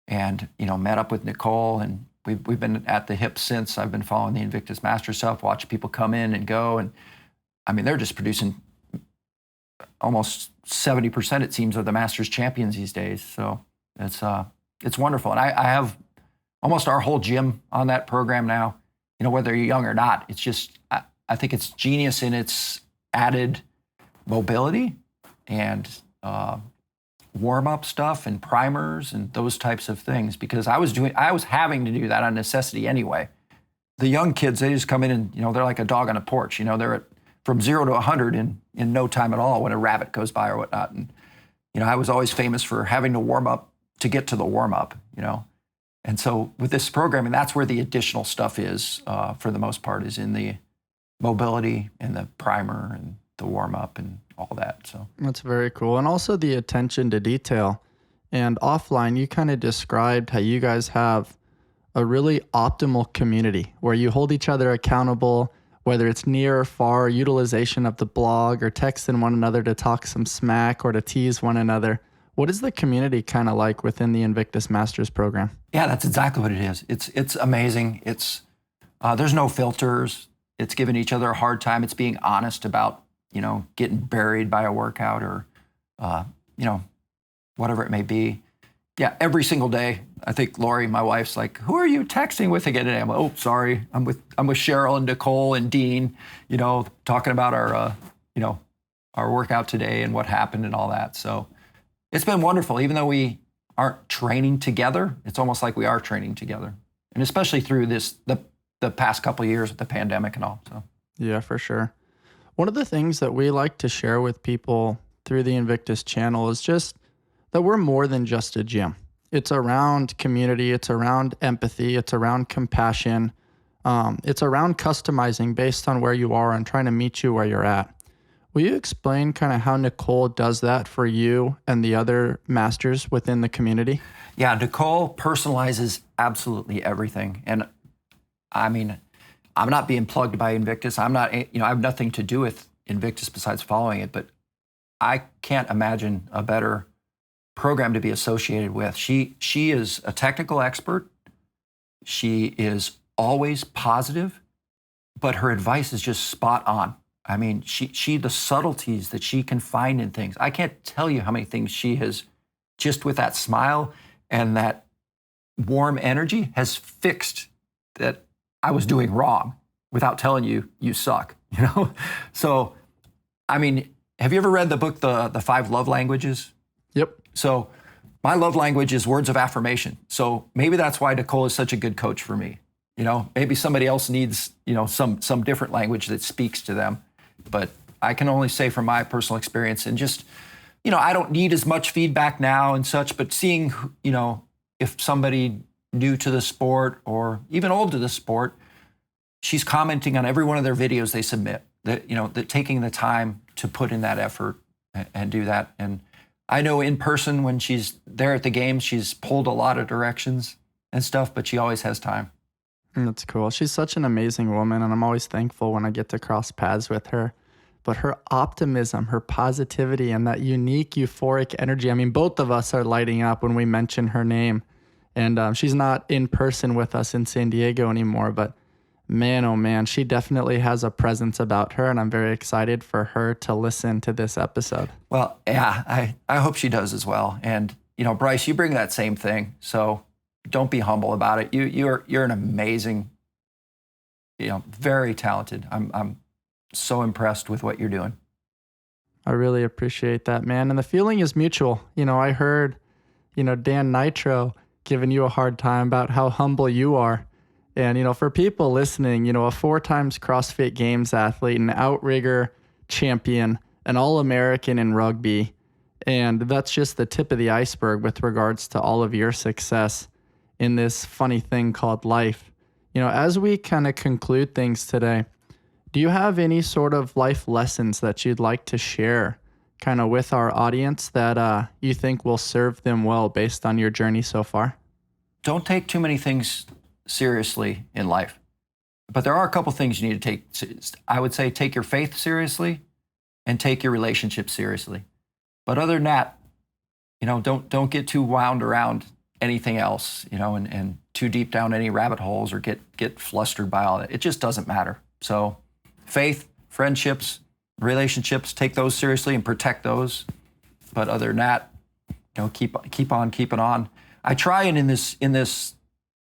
and, met up with Nicole, and we've been at the hip since. I've been following the Invictus Masters stuff, watching people come in and go. And I mean, they're just producing almost 70%, it seems, of the Masters champions these days. So it's wonderful. And I have almost our whole gym on that program now, whether you're young or not. It's just, I think it's genius in its added mobility and warm-up stuff and primers and those types of things, because I was having to do that on necessity anyway. The young kids, they just come in and, they're like a dog on a porch. They're from 0 to 100 in no time at all when a rabbit goes by or whatnot. And, I was always famous for having to warm up to get to the warm-up, And so with this programming, that's where the additional stuff is, for the most part, is in the mobility and the primer and the warm up and all that. So that's very cool. And also the attention to detail. And offline, you kind of described how you guys have a really optimal community where you hold each other accountable, whether it's near or far, utilization of the blog or texting one another to talk some smack or to tease one another. What is the community kind of like within the Invictus Masters program? Yeah, that's exactly what it is. It's amazing. It's there's no filters. It's giving each other a hard time. It's being honest about, getting buried by a workout or, whatever it may be. Yeah, every single day. I think Lori, my wife's like, "Who are you texting with again today?" I'm like, "Oh, sorry, I'm with Cheryl and Nicole and Dean, talking about our workout today and what happened and all that." So it's been wonderful. Even though we aren't training together, it's almost like we are training together, and especially through the past couple of years with the pandemic and all. So yeah, for sure. One of the things that we like to share with people through the Invictus channel is just that we're more than just a gym. It's around community. It's around empathy. It's around compassion. It's around customizing based on where you are and trying to meet you where you're at. Will you explain kind of how Nicole does that for you and the other masters within the community? Yeah, Nicole personalizes absolutely everything. And I mean, I'm not being plugged by Invictus. I have nothing to do with Invictus besides following it, but I can't imagine a better program to be associated with. She is a technical expert. She is always positive, but her advice is just spot on. I mean, she the subtleties that she can find in things. I can't tell you how many things she has, just with that smile and that warm energy, has fixed that I was doing wrong without telling you suck, So, I mean, have you ever read the book, The 5 Love Languages? Yep. So my love language is words of affirmation. So maybe that's why Nicole is such a good coach for me. Maybe somebody else needs, some different language that speaks to them. But I can only say from my personal experience, and just, I don't need as much feedback now and such, but seeing, if somebody new to the sport or even old to the sport, she's commenting on every one of their videos they submit, that taking the time to put in that effort and do that. And I know in person when she's there at the games, she's pulled a lot of directions and stuff, but she always has time. That's cool. She's such an amazing woman, and I'm always thankful when I get to cross paths with her. But her optimism, her positivity, and that unique euphoric energy. I mean, both of us are lighting up when we mention her name. And she's not in person with us in San Diego anymore, but man, oh man, she definitely has a presence about her, and I'm very excited for her to listen to this episode. Well, yeah, I hope she does as well. And, Bryce, you bring that same thing. So don't be humble about it. You're an amazing, very talented. I'm so impressed with what you're doing. I really appreciate that, man. And the feeling is mutual. I heard, Dan Nitro giving you a hard time about how humble you are. And, for people listening, a 4 times CrossFit Games athlete, an outrigger champion, an All-American in rugby. And that's just the tip of the iceberg with regards to all of your success in this funny thing called life. As we kind of conclude things today, do you have any sort of life lessons that you'd like to share kind of with our audience that you think will serve them well based on your journey so far? Don't take too many things seriously in life. But there are a couple things you need to take. I would say take your faith seriously and take your relationship seriously. But other than that, don't get too wound around anything else, and too deep down any rabbit holes or get flustered by all that. It just doesn't matter. So faith, friendships, relationships, take those seriously and protect those. But other than that, keep on keeping on. I try and in this,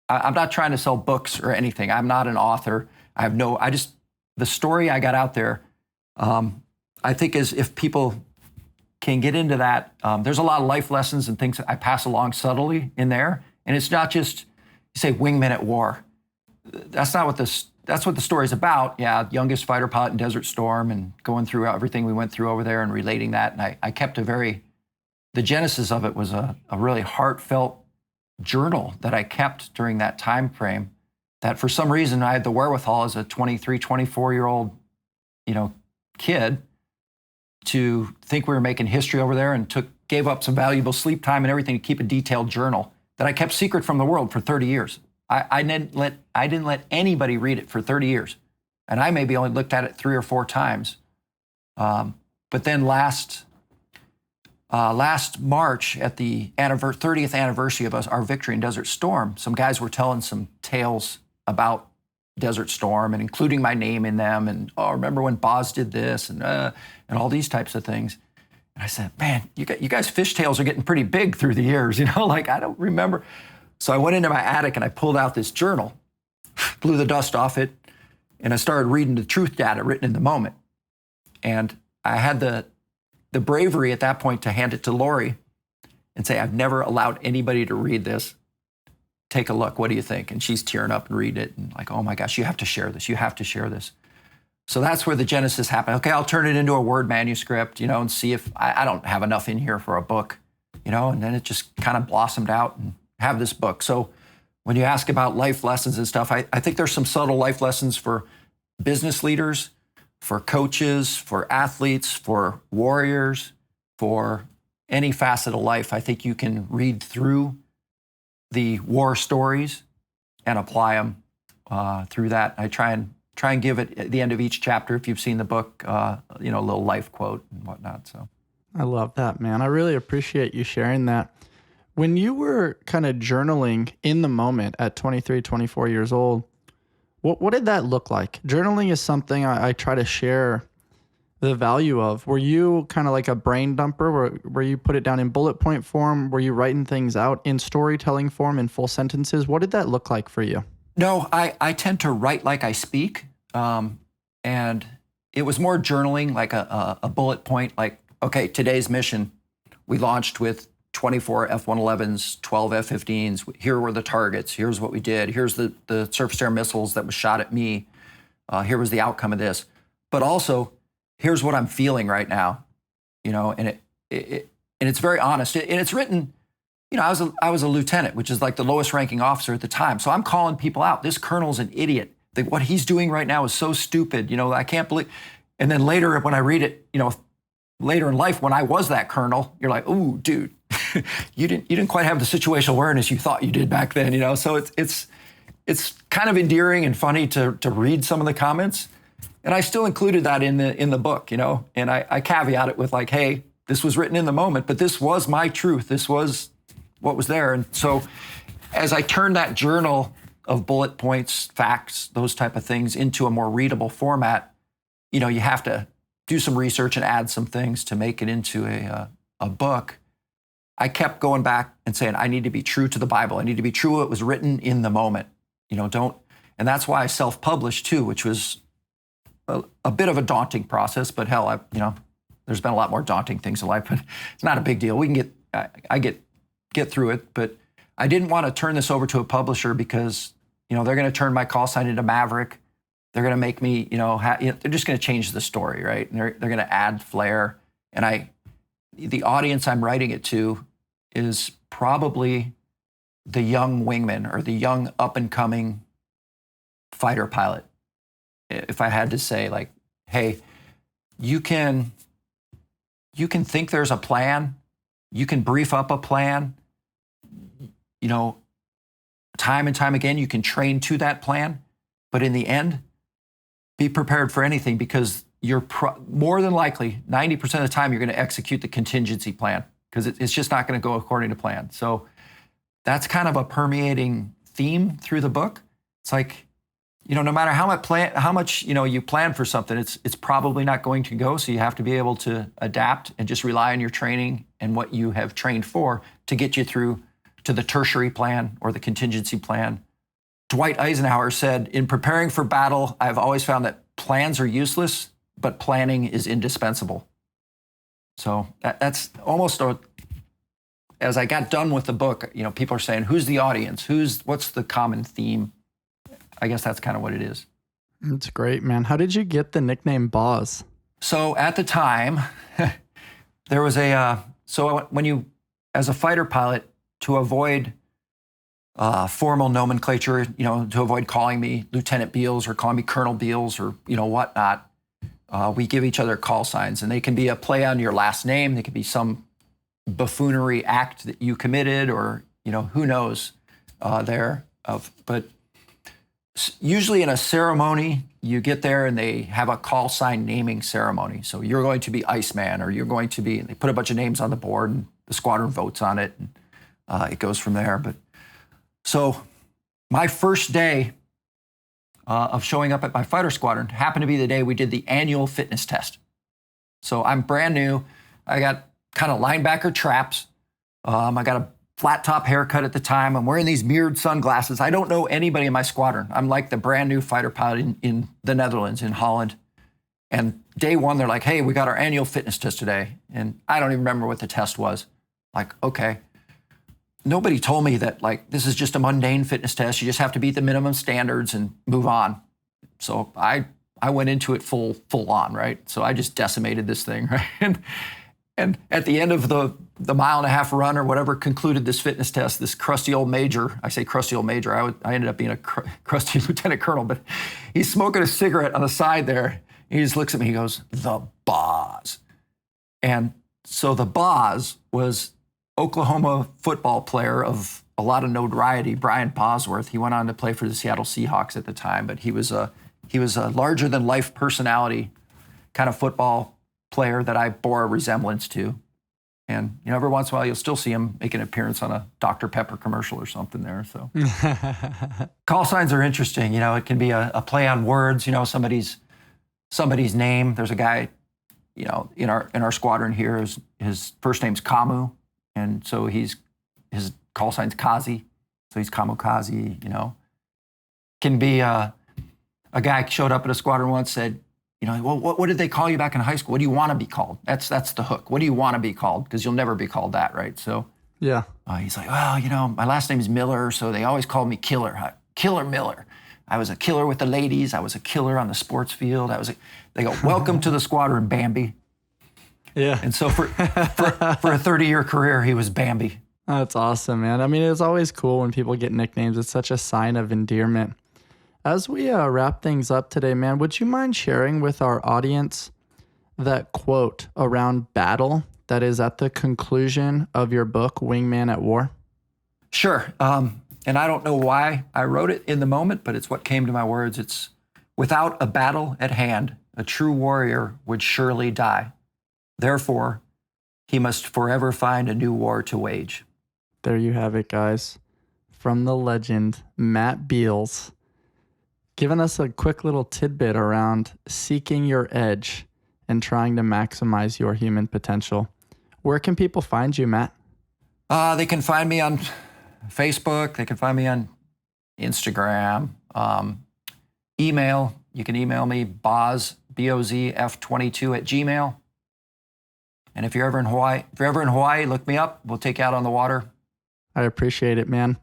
I'm not trying to sell books or anything. I'm not an author. The story I got out there, I think is if people can get into that, there's a lot of life lessons and things that I pass along subtly in there. And it's not just, you say wingman at war. That's what the story's about. Yeah, youngest fighter pilot in Desert Storm and going through everything we went through over there and relating that. And I kept the genesis of it was a really heartfelt journal that I kept during that time frame that for some reason I had the wherewithal as a 23, 24-year-old, kid to think we were making history over there and gave up some valuable sleep time and everything to keep a detailed journal that I kept secret from the world for 30 years. I didn't let anybody read it for 30 years. And I maybe only looked at it 3 or 4 times. But then last March at the 30th anniversary of our victory in Desert Storm, some guys were telling some tales about Desert Storm and including my name in them. And, remember when Boz did this and all these types of things. And I said, man, you guys' fishtails are getting pretty big through the years, I don't remember. So I went into my attic and I pulled out this journal, blew the dust off it, and I started reading the truth data written in the moment. And I had the bravery at that point to hand it to Lori and say, I've never allowed anybody to read this. Take a look. What do you think? And she's tearing up and reading it and like, oh my gosh, you have to share this. You have to share this. So that's where the genesis happened. Okay, I'll turn it into a Word manuscript, and see if I don't have enough in here for a book, and then it just kind of blossomed out and have this book. So when you ask about life lessons and stuff, I think there's some subtle life lessons for business leaders, for coaches, for athletes, for warriors, for any facet of life. I think you can read through the war stories and apply them through that. I try and give it at the end of each chapter, if you've seen the book, a little life quote and whatnot. So I love that, man. I really appreciate you sharing that. When you were kind of journaling in the moment at 23, 24 years old, what did that look like? Journaling is something I try to share the value of. Were you kind of like a brain dumper where you put it down in bullet point form? Were you writing things out in storytelling form in full sentences? What did that look like for you? No, I tend to write like I speak. And it was more journaling, like a bullet point, like, okay, today's mission, we launched with 24 F-111s, 12 F-15s. Here were the targets. Here's what we did. Here's the surface-to-air missiles that was shot at me. Here was the outcome of this. But also, here's what I'm feeling right now, and it's very honest. And it's written, I was a lieutenant, which is like the lowest ranking officer at the time. So I'm calling people out. This colonel's an idiot. what he's doing right now is so stupid. I can't believe. And then later when I read it, later in life when I was that colonel, you're like, ooh, dude, you didn't quite have the situational awareness you thought you did back then. So it's kind of endearing and funny to read some of the comments. And I still included that in the book, and I caveat it with like, hey, this was written in the moment, but this was my truth. This was what was there. And so as I turned that journal of bullet points, facts, those type of things into a more readable format, you have to do some research and add some things to make it into a book. I kept going back and saying, I need to be true to the Bible. I need to be true what was written in the moment. And that's why I self-published too, which was a bit of a daunting process, but hell, there's been a lot more daunting things in life, but it's not a big deal. I get through it, but I didn't want to turn this over to a publisher because, they're going to turn my call sign into Maverick. They're going to make me, they're just going to change the story, right? And they're going to add flair. And the audience I'm writing it to is probably the young wingman or the young up and coming fighter pilot. If I had to say like, hey, you can think there's a plan, you can brief up a plan, time and time again, you can train to that plan, but in the end, be prepared for anything because you're more than likely, 90% of the time, you're going to execute the contingency plan because it's just not going to go according to plan. So that's kind of a permeating theme through the book. It's like, no matter how much you plan for something, it's probably not going to go. So you have to be able to adapt and just rely on your training and what you have trained for to get you through to the tertiary plan or the contingency plan. Dwight Eisenhower said, in preparing for battle, I've always found that plans are useless, but planning is indispensable. So that's almost as I got done with the book, people are saying, who's the audience? What's the common theme? I guess that's kind of what it is. That's great, man. How did you get the nickname Boz? So at the time, there was when you, as a fighter pilot, to avoid formal nomenclature, to avoid calling me Lieutenant Beals or calling me Colonel Beals or, whatnot, we give each other call signs, and they can be a play on your last name. They could be some buffoonery act that you committed or, who knows but usually in a ceremony, you get there and they have a call sign naming ceremony. So you're going to be Iceman or you're going to be, they put a bunch of names on the board and the squadron votes on it. And it goes from there. But so my first day of showing up at my fighter squadron happened to be the day we did the annual fitness test. So I'm brand new. I got kind of linebacker traps. I got a flat top haircut at the time. I'm wearing these mirrored sunglasses. I don't know anybody in my squadron. I'm like the brand new fighter pilot in the Netherlands, in Holland. And day one, they're like, hey, we got our annual fitness test today. And I don't even remember what the test was. Like, okay. Nobody told me that like, this is just a mundane fitness test. You just have to beat the minimum standards and move on. So I went into it full on, right? So I just decimated this thing, right? And at the end of the mile and a half run or whatever concluded this fitness test, this crusty old major, I say crusty old major, I ended up being a crusty lieutenant colonel, but he's smoking a cigarette on the side there. He just looks at me, he goes, the Boz. And so the Boz was Oklahoma football player of a lot of notoriety, Brian Bosworth. He went on to play for the Seattle Seahawks at the time, but he was a larger than life personality kind of football player that I bore a resemblance to. And every once in a while you'll still see him make an appearance on a Dr. Pepper commercial or something there. So call signs are interesting. It can be a play on words, somebody's name. There's a guy, in our squadron here, his first name's Kamu. And so his call sign's Kazi. So he's Kamikaze, Can be a guy showed up at a squadron once, said, well, what did they call you back in high school? What do you want to be called? That's the hook. What do you want to be called? Because you'll never be called that, right? So yeah, he's like, well, my last name is Miller, so they always called me Killer. Killer Miller. I was a killer with the ladies. I was a killer on the sports field. They go, welcome to the squadron, Bambi. Yeah. And so for a 30-year career, he was Bambi. That's awesome, man. I mean, it's always cool when people get nicknames. It's such a sign of endearment. As we wrap things up today, man, would you mind sharing with our audience that quote around battle that is at the conclusion of your book, Wingman at War? Sure. And I don't know why I wrote it in the moment, but it's what came to my words. It's, without a battle at hand, a true warrior would surely die. Therefore, he must forever find a new war to wage. There you have it, guys. From the legend, Matt Beals, giving us a quick little tidbit around seeking your edge and trying to maximize your human potential. Where can people find you, Matt? They can find me on Facebook. They can find me on Instagram. Email. You can email me, bozf22 at Gmail. And if you're ever in Hawaii, look me up. We'll take you out on the water. I appreciate it, man.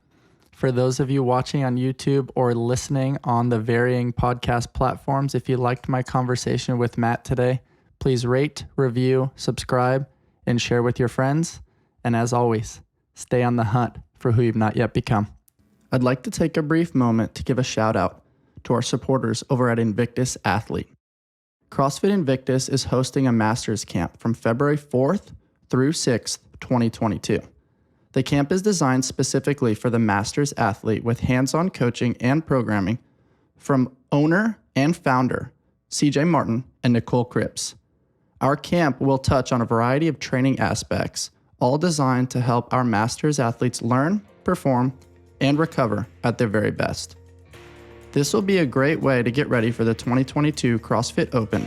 For those of you watching on YouTube or listening on the varying podcast platforms, if you liked my conversation with Matt today, please rate, review, subscribe, and share with your friends. And as always, stay on the hunt for who you've not yet become. I'd like to take a brief moment to give a shout out to our supporters over at Invictus Athlete. CrossFit Invictus is hosting a Masters Camp from February 4th through 6th, 2022. The camp is designed specifically for the Masters Athlete with hands-on coaching and programming from owner and founder CJ Martin and Nicole Cripps. Our camp will touch on a variety of training aspects, all designed to help our Masters athletes learn, perform, and recover at their very best. This will be a great way to get ready for the 2022 CrossFit Open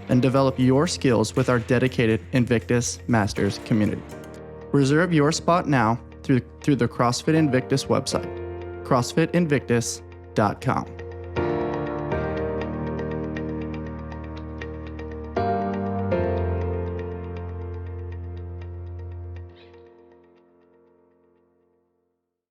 and develop your skills with our dedicated Invictus Masters community. Reserve your spot now through the CrossFit Invictus website, crossfitinvictus.com.